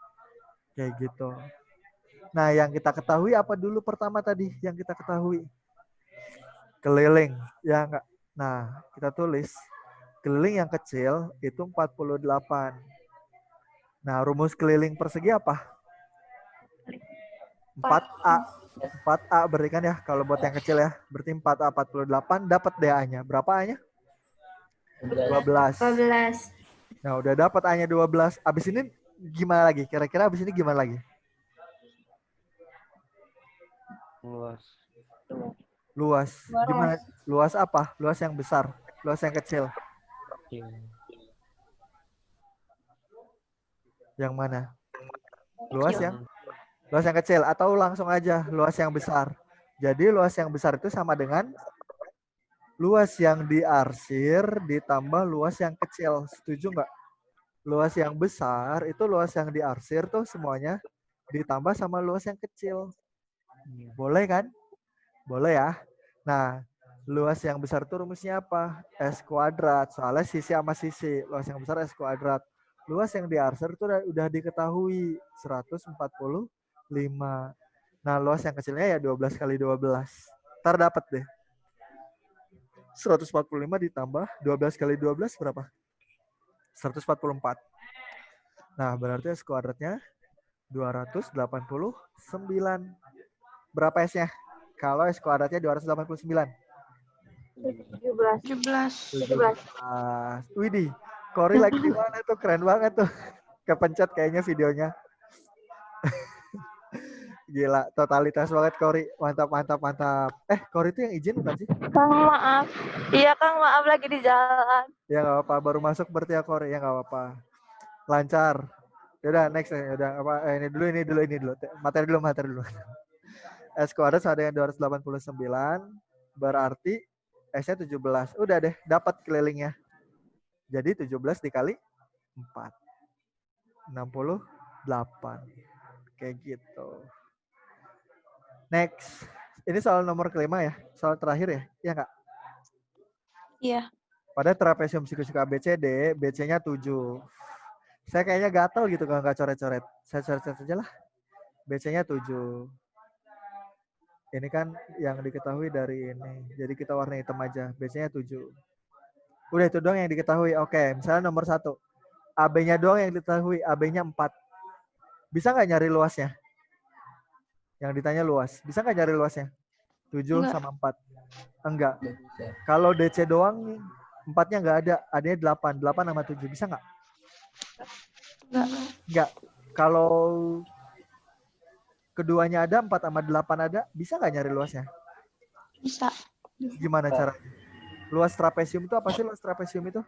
Kayak gitu. Nah, yang kita ketahui apa dulu pertama tadi? Yang kita ketahui keliling, ya enggak? Nah, kita tulis keliling yang kecil itu 48. Nah, rumus keliling persegi apa? 4A. 4A berarti kan ya, kalau buat yang kecil ya. Berarti 4A 48 dapat DA-nya. Berapa A-nya? 12. 12. Nah, udah dapat A-nya 12. Abis ini gimana lagi? Kira-kira abis ini gimana lagi? Luas. Luas. Gimana? Luas apa? Luas yang besar. Luas yang kecil. Yang mana? Luas yang kecil atau langsung aja luas yang besar. Jadi luas yang besar itu sama dengan luas yang diarsir ditambah luas yang kecil. Setuju nggak? Luas yang besar itu luas yang diarsir tuh semuanya ditambah sama luas yang kecil. Boleh kan? Boleh ya. Nah, luas yang besar itu rumusnya apa? S kuadrat. Soalnya sisi sama sisi. Luas yang besar S kuadrat. Luas yang diarsir itu udah diketahui 145. Nah, luas yang kecilnya ya 12 kali 12. Ntar dapat deh. 145 ditambah 12 kali 12 berapa? 144. Nah, berarti S kuadratnya 289. Berapa S-nya? Kalau S kuadratnya 289. 17. Widih, Cory lagi di mana tuh? Keren banget tuh. Kepencet kayaknya videonya. Gila, totalitas banget Cory. Mantap. Cory itu yang izin bukan sih? Kang, maaf. Iya, Kang, maaf lagi di jalan. Ya nggak apa-apa, baru masuk berarti ya Cory. Ya nggak apa-apa. Lancar. Yaudah, next. Yaudah, ini dulu. Materi dulu. S kuadrat sama dengan 289. Berarti S-nya 17. Udah deh, dapat kelilingnya. Jadi 17 dikali 4. 68. Kayak gitu. Next. Ini soal nomor kelima ya. Soal terakhir ya. Iya nggak? Iya. Pada trapesium siku-siku ABCD, BC-nya 7. Saya kayaknya gatel gitu kalau nggak coret-coret. Saya coret-coret aja lah. BC-nya 7. Ini kan yang diketahui dari ini. Jadi kita warna hitam aja. BC-nya 7. Udah itu doang yang diketahui. Oke, misalnya nomor 1. AB-nya doang yang diketahui. AB-nya 4. Bisa nggak nyari luasnya? Yang ditanya luas. Bisa nggak nyari luasnya? 7 Enggak. sama 4. Enggak. Kalau DC doang 4-nya nggak ada, adanya 8. 8 sama 7. Bisa nggak? Enggak. Nggak. Kalau keduanya ada, 4 sama 8 ada, bisa nggak nyari luasnya? Bisa. Gimana caranya? Luas trapesium itu apa sih luas trapesium itu?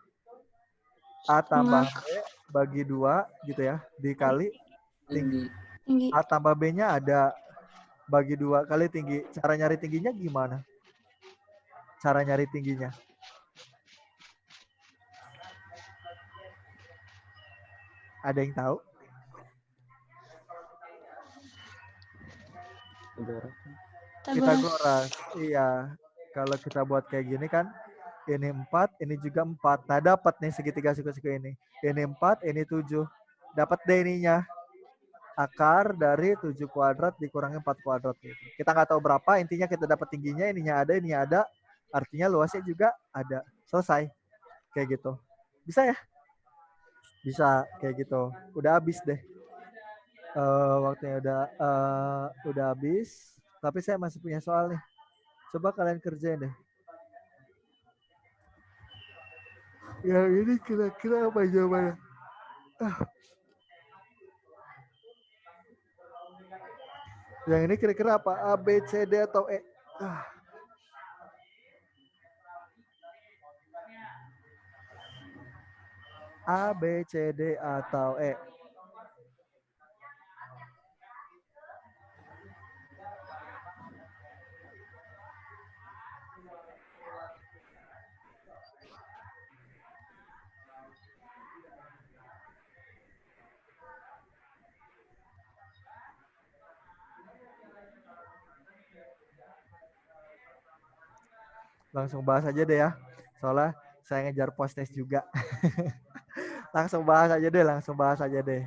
A tambah B bagi 2 gitu ya, dikali tinggi. Tinggi. Tinggi. A tambah B-nya ada bagi 2 kali tinggi. Cara nyari tingginya gimana? Cara nyari tingginya? Ada yang tahu? Pitagoras. Iya. Kalau kita buat kayak gini kan, ini 4, ini juga 4. Nah, dapat nih segitiga siku-siku ini. Ini 4, ini 7. Dapat deh ininya. Akar dari 7 kuadrat dikurangi 4 kuadrat. Gitu. Kita nggak tahu berapa, intinya kita dapat tingginya, ininya ada. Artinya luasnya juga ada. Selesai. Kayak gitu. Bisa ya? Bisa, kayak gitu. Udah habis deh. Waktunya udah habis. Tapi saya masih punya soal nih. Coba kalian kerjain deh. Yang ini kira-kira apa jawabannya? Yang ini kira-kira apa? A, B, C, D, atau E? A, B, C, D, atau E? Langsung bahas aja deh ya. Soalnya saya ngejar post-test juga. Langsung bahas aja deh.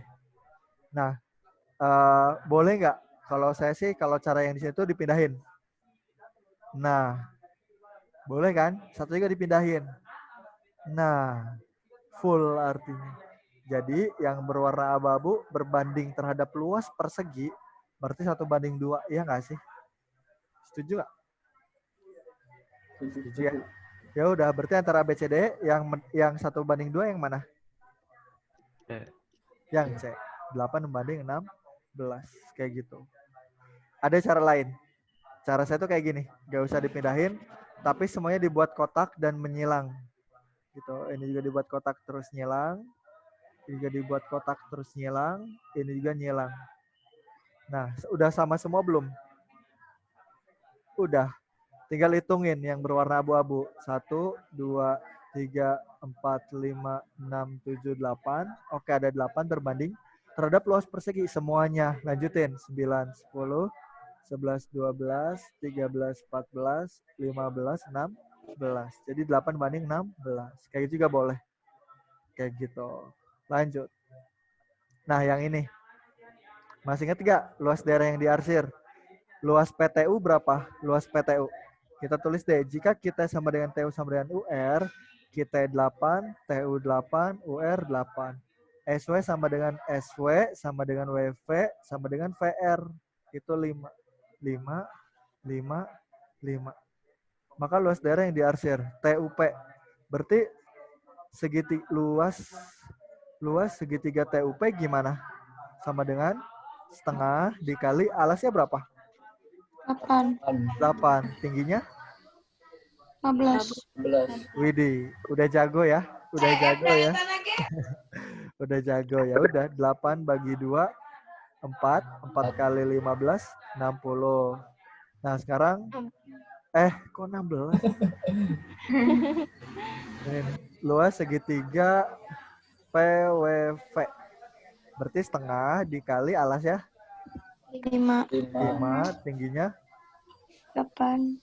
Nah, boleh nggak? Kalau saya sih, kalau cara yang di situ dipindahin. Nah, boleh kan? Satu juga dipindahin. Nah, full artinya. Jadi yang berwarna abu-abu berbanding terhadap luas persegi, berarti 1:2. Iya nggak sih? Setuju nggak? Setuju ya? Ya udah, berarti antara B, C, D yang 1:2 yang mana? Yang C. 8:16. Kayak gitu. Ada cara lain. Cara saya tuh kayak gini. Gak usah dipindahin. Tapi semuanya dibuat kotak dan menyilang. Gitu. Ini juga dibuat kotak terus nyilang. Ini juga dibuat kotak terus nyilang. Ini juga nyilang. Nah, udah sama semua belum? Udah. Tinggal hitungin yang berwarna abu-abu. 1, 2, 3, 4, 5, 6, 7, 8. Oke, ada 8 berbanding terhadap luas persegi semuanya. Lanjutin. 9, 10, 11, 12, 13, 14, 15, 16. Jadi 8:16. Kayak gitu juga boleh. Kayak gitu. Lanjut. Nah, yang ini. Masih ingat gak luas daerah yang diarsir? Luas PTU berapa? Luas PTU. Kita tulis deh, jika kita sama dengan TU sama dengan UR, kita 8, TU 8, UR 8. SW sama dengan SW, sama dengan WV, sama dengan VR. Itu 5. 5, 5, 5. Maka luas daerah yang diarsir, TUP. Berarti luas segitiga TUP gimana? Sama dengan setengah dikali alasnya berapa? 8. 8. Tingginya? 15. 11. Widih, udah jago ya. Udah jago ya. Udah jago ya. Udah 8 bagi 2, 4. 4 kali 15, 60. Nah, sekarang kok 16? Ini luas segitiga PWV. Berarti setengah dikali alas ya. 5. 5, tingginya 8.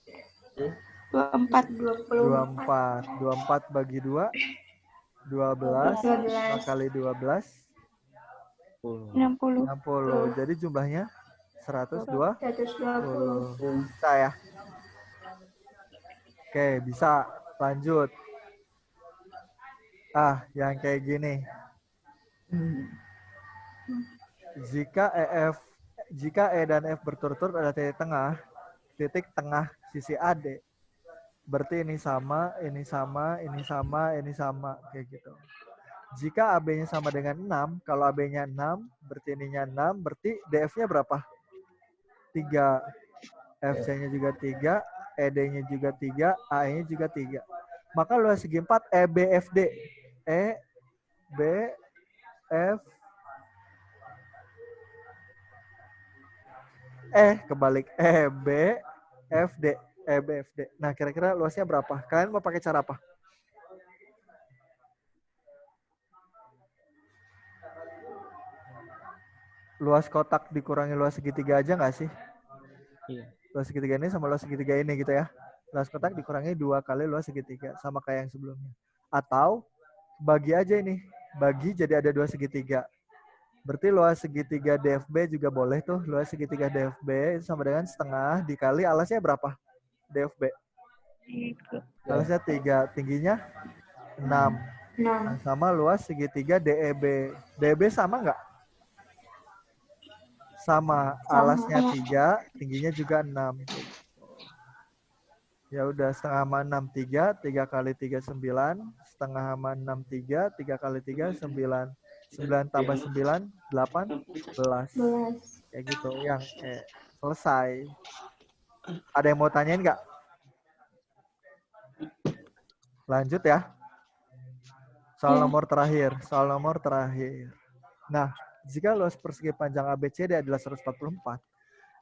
24. 24. 24 bagi 2, 12. 5 kali 12, 60. 60. Jadi jumlahnya 120. 120. Bisa ya? Oke, bisa. Lanjut. Yang kayak gini. Jika E dan F berturut-turut ada titik tengah sisi AD, berarti ini sama, ini sama, ini sama, ini sama, kayak gitu. Jika AB-nya sama dengan 6, kalau AB-nya 6, berarti ininya 6, berarti DF-nya berapa? 3. FC-nya juga 3, ED-nya juga 3, AE-nya juga 3. Maka luas segi 4 EBFD. E, B, F, kebalik. E, B, F, D. E, B, F, D. Nah, kira-kira luasnya berapa? Kalian mau pakai cara apa? Luas kotak dikurangi luas segitiga aja nggak sih? Iya. Luas segitiga ini sama luas segitiga ini gitu ya. Luas kotak dikurangi 2 kali luas segitiga. Sama kayak yang sebelumnya. Atau bagi aja ini. Bagi jadi ada 2 segitiga. Berarti luas segitiga DFB juga boleh tuh. Luas segitiga DFB itu sama dengan setengah dikali alasnya berapa? DFB. Alasnya 3. Tingginya 6. 6. Nah, sama luas segitiga DEB. DEB sama nggak? Sama, alasnya 3, tingginya juga 6. Ya udah, setengah sama 6, 3, 3 kali 3, 9. Setengah sama 6, 3, 3 kali 3, 9. 9 tambah 9, 18. Kayak gitu, yang selesai. Ada yang mau tanyain nggak? Lanjut ya. Soal nomor terakhir. Nah, jika luas persegi panjang ABCD adalah 144,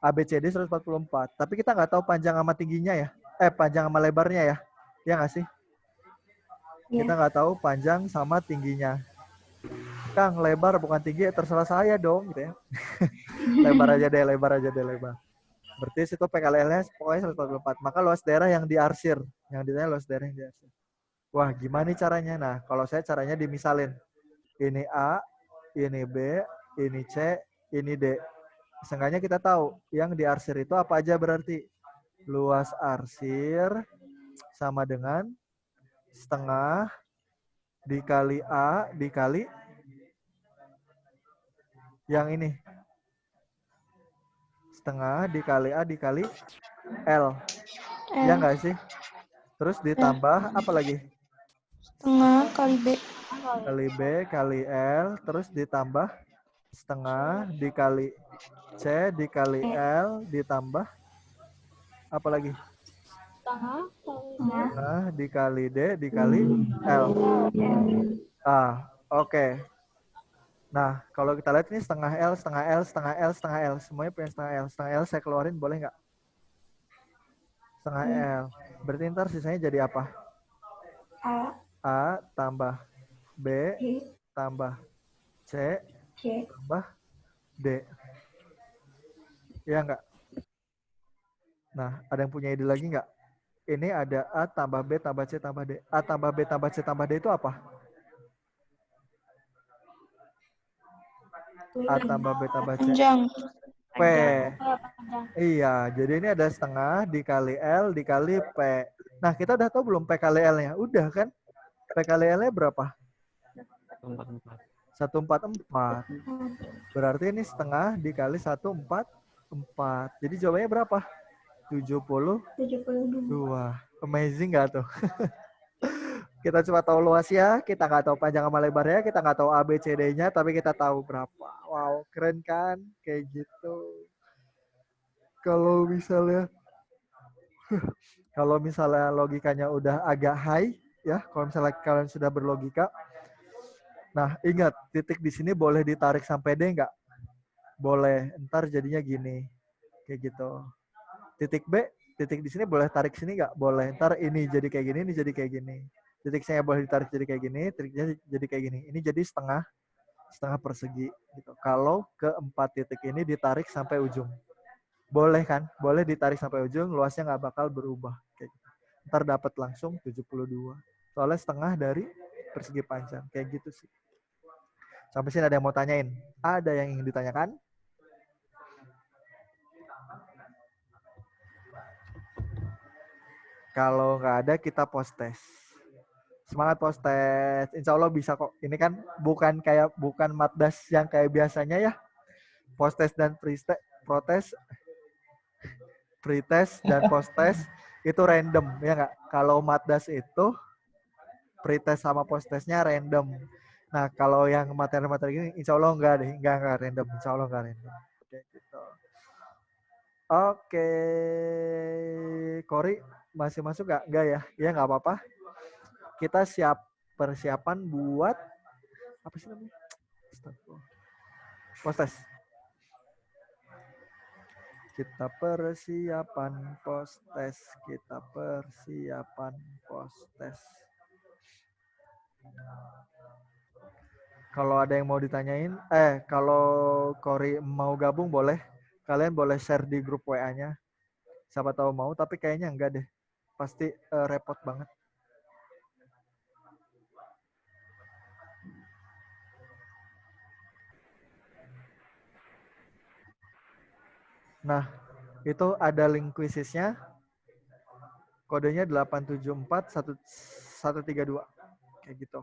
ABCD 144, tapi kita nggak tahu panjang sama tingginya ya. Panjang sama lebarnya ya. Ya nggak sih? Kita nggak tahu panjang sama tingginya. Kang, lebar bukan tinggi, terserah saya dong gitu ya. lebar aja deh. Berarti situ PKL-nya pokoknya 144. Maka luas daerah yang diarsir. Yang ditanya luas daerah yang diarsir. Wah, gimana nih caranya? Nah, kalau saya caranya dimisalin. Ini A, ini B, ini C, ini D. Seenggaknya kita tahu yang diarsir itu apa aja berarti. Luas arsir sama dengan setengah dikali A dikali yang ini. Setengah dikali A dikali L. Ya nggak sih? Terus ditambah apa lagi? Setengah kali B. Kali B kali L. Terus ditambah setengah dikali C dikali L ditambah apa lagi? Setengah dikali D dikali L. Oke. Nah, kalau kita lihat ini setengah L, setengah L, setengah L, setengah L. Semuanya punya setengah L. Setengah L saya keluarin boleh nggak? Setengah L. Berarti ntar sisanya jadi apa? A tambah B tambah C tambah D. Ya nggak? Nah, ada yang punya ide lagi nggak? Ini ada A tambah B tambah C tambah D. A tambah B tambah C tambah D itu apa? A tambah B tambah C. Panjang. P. Iya, jadi ini ada setengah dikali L dikali P. Nah, kita udah tahu belum P kali L-nya? Udah kan? P kali L-nya berapa? 144. Berarti ini setengah dikali 144. Jadi jawabannya berapa? 72. Amazing nggak tuh? Kita cuma tahu luasnya, kita nggak tahu panjang sama lebarnya, kita nggak tahu ABCD-nya, tapi kita tahu berapa. Wow, keren kan? Kayak gitu. Kalau misalnya logikanya udah agak high, ya, kalau misalnya kalian sudah berlogika, nah ingat, titik di sini boleh ditarik sampai D nggak? Boleh, ntar jadinya gini, kayak gitu. Titik B, titik di sini boleh tarik sini nggak? Boleh, ntar ini jadi kayak gini, ini jadi kayak gini. Titik saya boleh ditarik jadi kayak gini, titiknya jadi kayak gini. Ini jadi setengah persegi gitu. Kalau keempat titik ini ditarik sampai ujung. Boleh kan? Boleh ditarik sampai ujung, luasnya nggak bakal berubah. Kayak gitu. Ntar dapat langsung 72. Soalnya setengah dari persegi panjang. Kayak gitu sih. Sampai sini ada yang mau tanyain? Ada yang ingin ditanyakan? Kalau nggak ada, kita post test. Semangat post test. Insya Allah bisa kok. Ini kan bukan matdas yang kayak biasanya ya. Post test dan pretest dan post test itu random ya nggak? Kalau matdas itu pretest sama posttestnya random. Nah kalau yang materi-materi ini insya Allah enggak deh, enggak random, insya Allah enggak random. Oke gitu. Oke, Kori masih masuk nggak? Enggak ya? Ya nggak apa-apa. Kita persiapan buat apa sih namanya? Posttest. Kita persiapan posttest. Kalau ada yang mau ditanyain, kalau Kori mau gabung boleh. Kalian boleh share di grup WA-nya. Siapa tahu mau, tapi kayaknya enggak deh. Pasti repot banget. Nah, itu ada link quizisnya. Kodenya 8741132. Kayak gitu.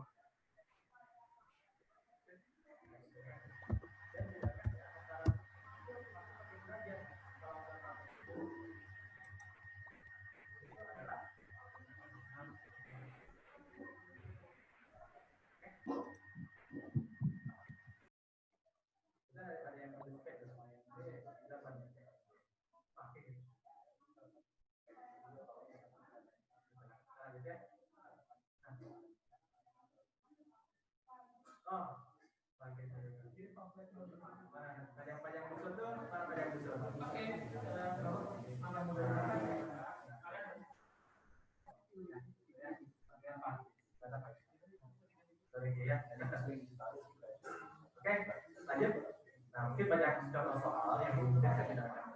Nah, mungkin banyak contoh soal yang mungkin saya tidak akan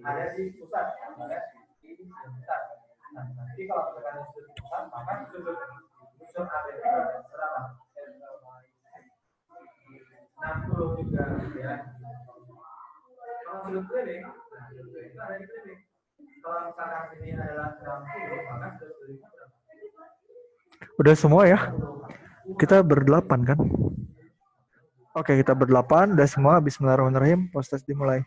ada di pusat, ada di pusat. Nah, nanti kalau misalkan di pusat, maka sudut ada berapa? 60 juga ya. Kalau sudut keliling, nah sudut keliling itu ada di keliling. Kalau misalkan ini adalah 60, maka sudut kelilingnya berapa? Udah semua ya? Kita berdelapan kan? Oke, kita berdelapan, udah semua. Bismillahirrahmanirrahim. Posttest dimulai.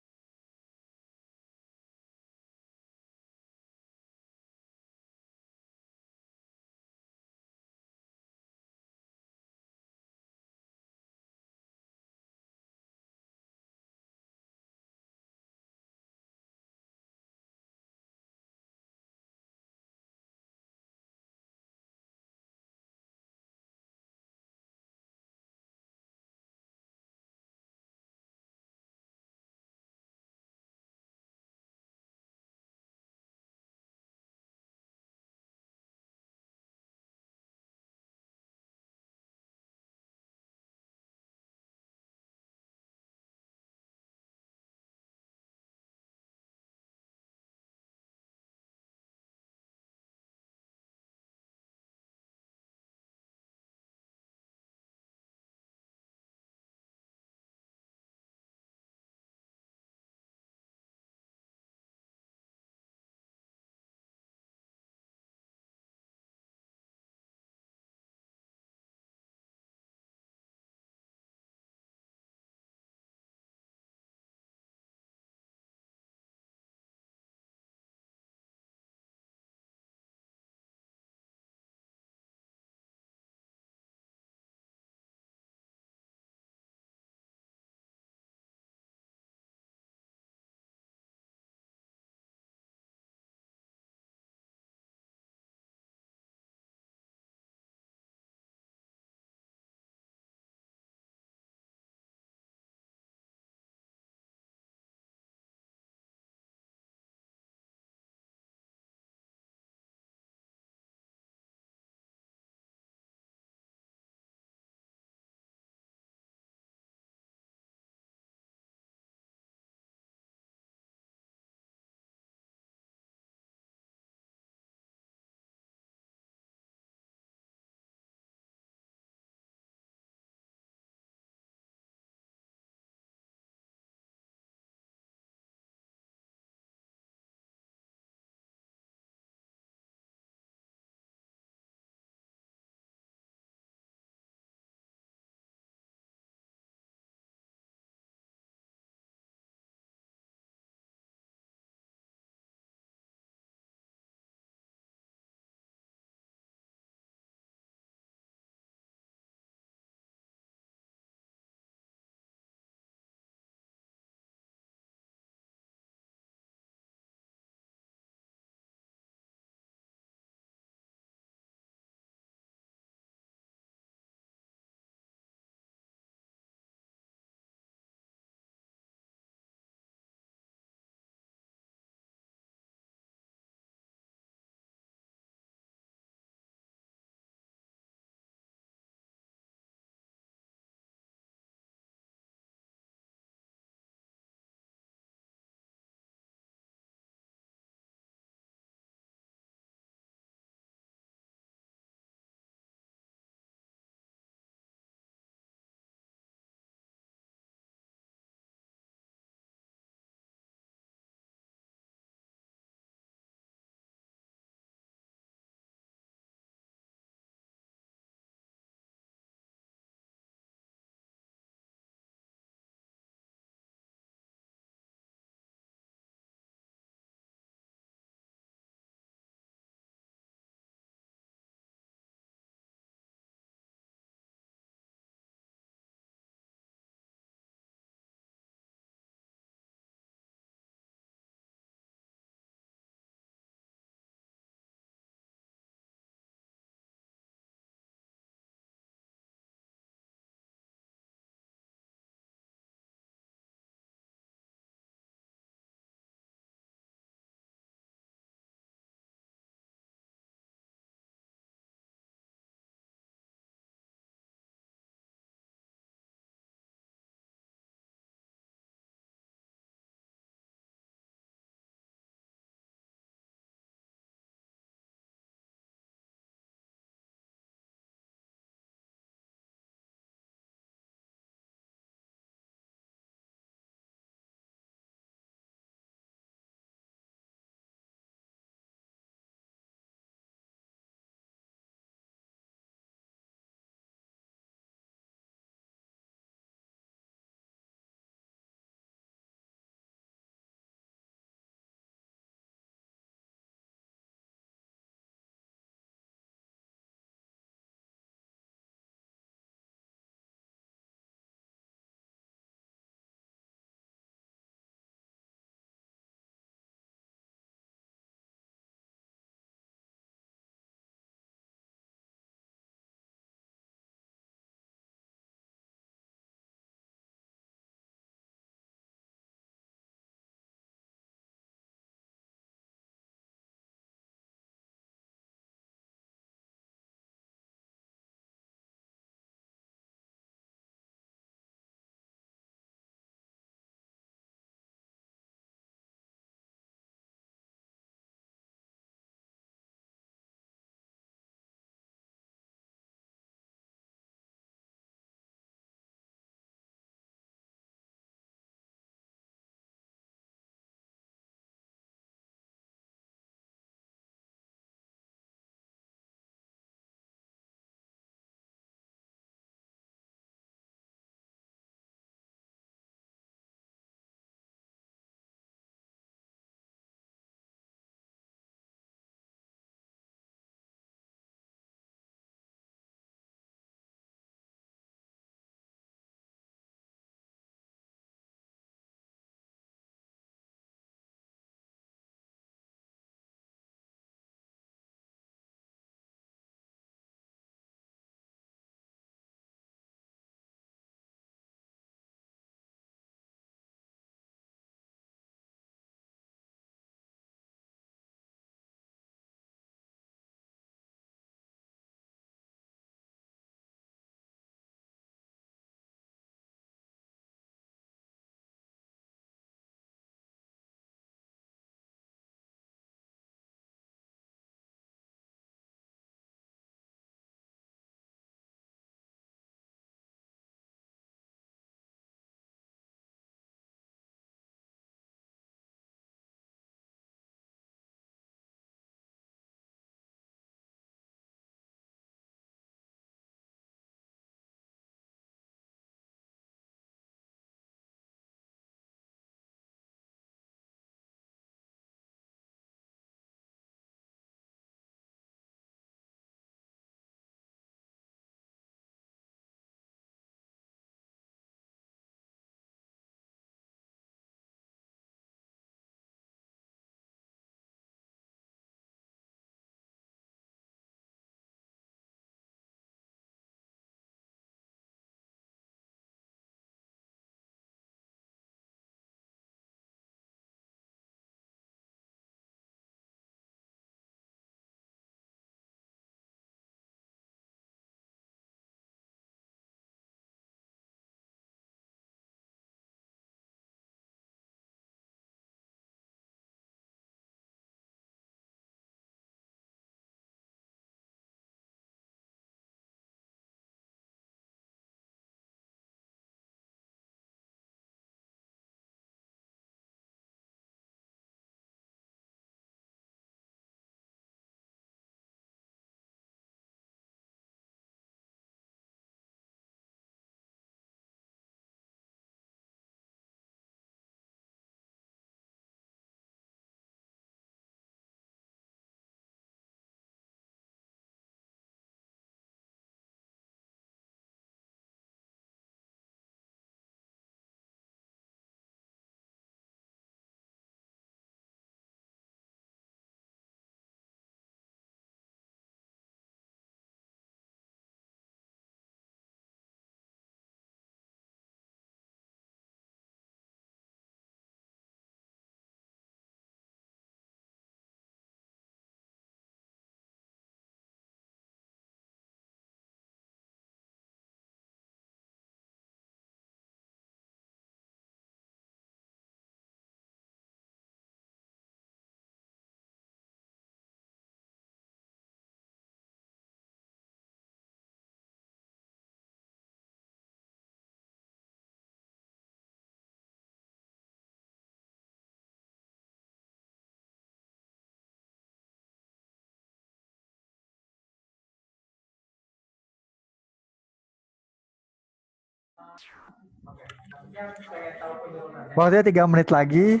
Waktunya 3 menit lagi.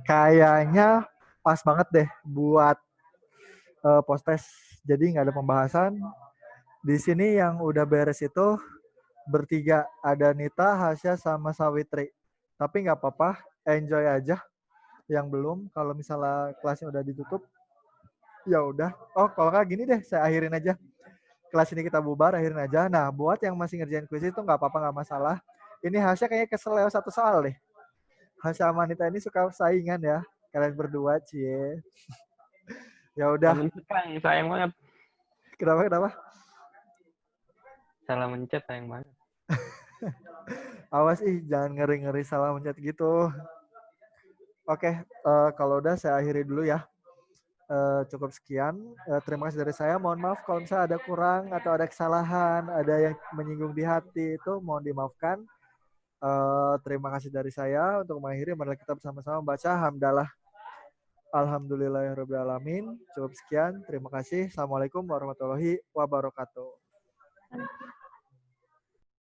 Kayaknya pas banget deh buat post test. Jadi nggak ada pembahasan. Di sini yang udah beres itu bertiga. Ada Nita, Hasya, sama Sawitri. Tapi nggak apa-apa, enjoy aja. Yang belum, kalau misalnya kelasnya udah ditutup, ya udah. Oh, kalau nggak gini deh, saya akhirin aja. Kelas ini kita bubar, akhirin aja. Nah, buat yang masih ngerjain kuis itu nggak apa-apa, nggak masalah. Ini Hasya kayaknya kesel lewat satu soal deh. Hasya sama Nita ini suka saingan ya. Kalian berdua, cie. Ya udah. Salah mencet, Kang. Sayang banget. Kenapa? Salah mencet, sayang banget. Awas jangan ngeri-ngeri salah mencet gitu. Oke, kalau udah saya akhiri dulu ya. Cukup sekian. Terima kasih dari saya. Mohon maaf kalau misalnya ada kurang atau ada kesalahan, ada yang menyinggung di hati, itu mohon dimaafkan. Terima kasih dari saya. Untuk mengakhiri, mari kita bersama-sama baca hamdalah. Alhamdulillahirabbil alamin. Cukup sekian. Terima kasih. Assalamualaikum warahmatullahi wabarakatuh.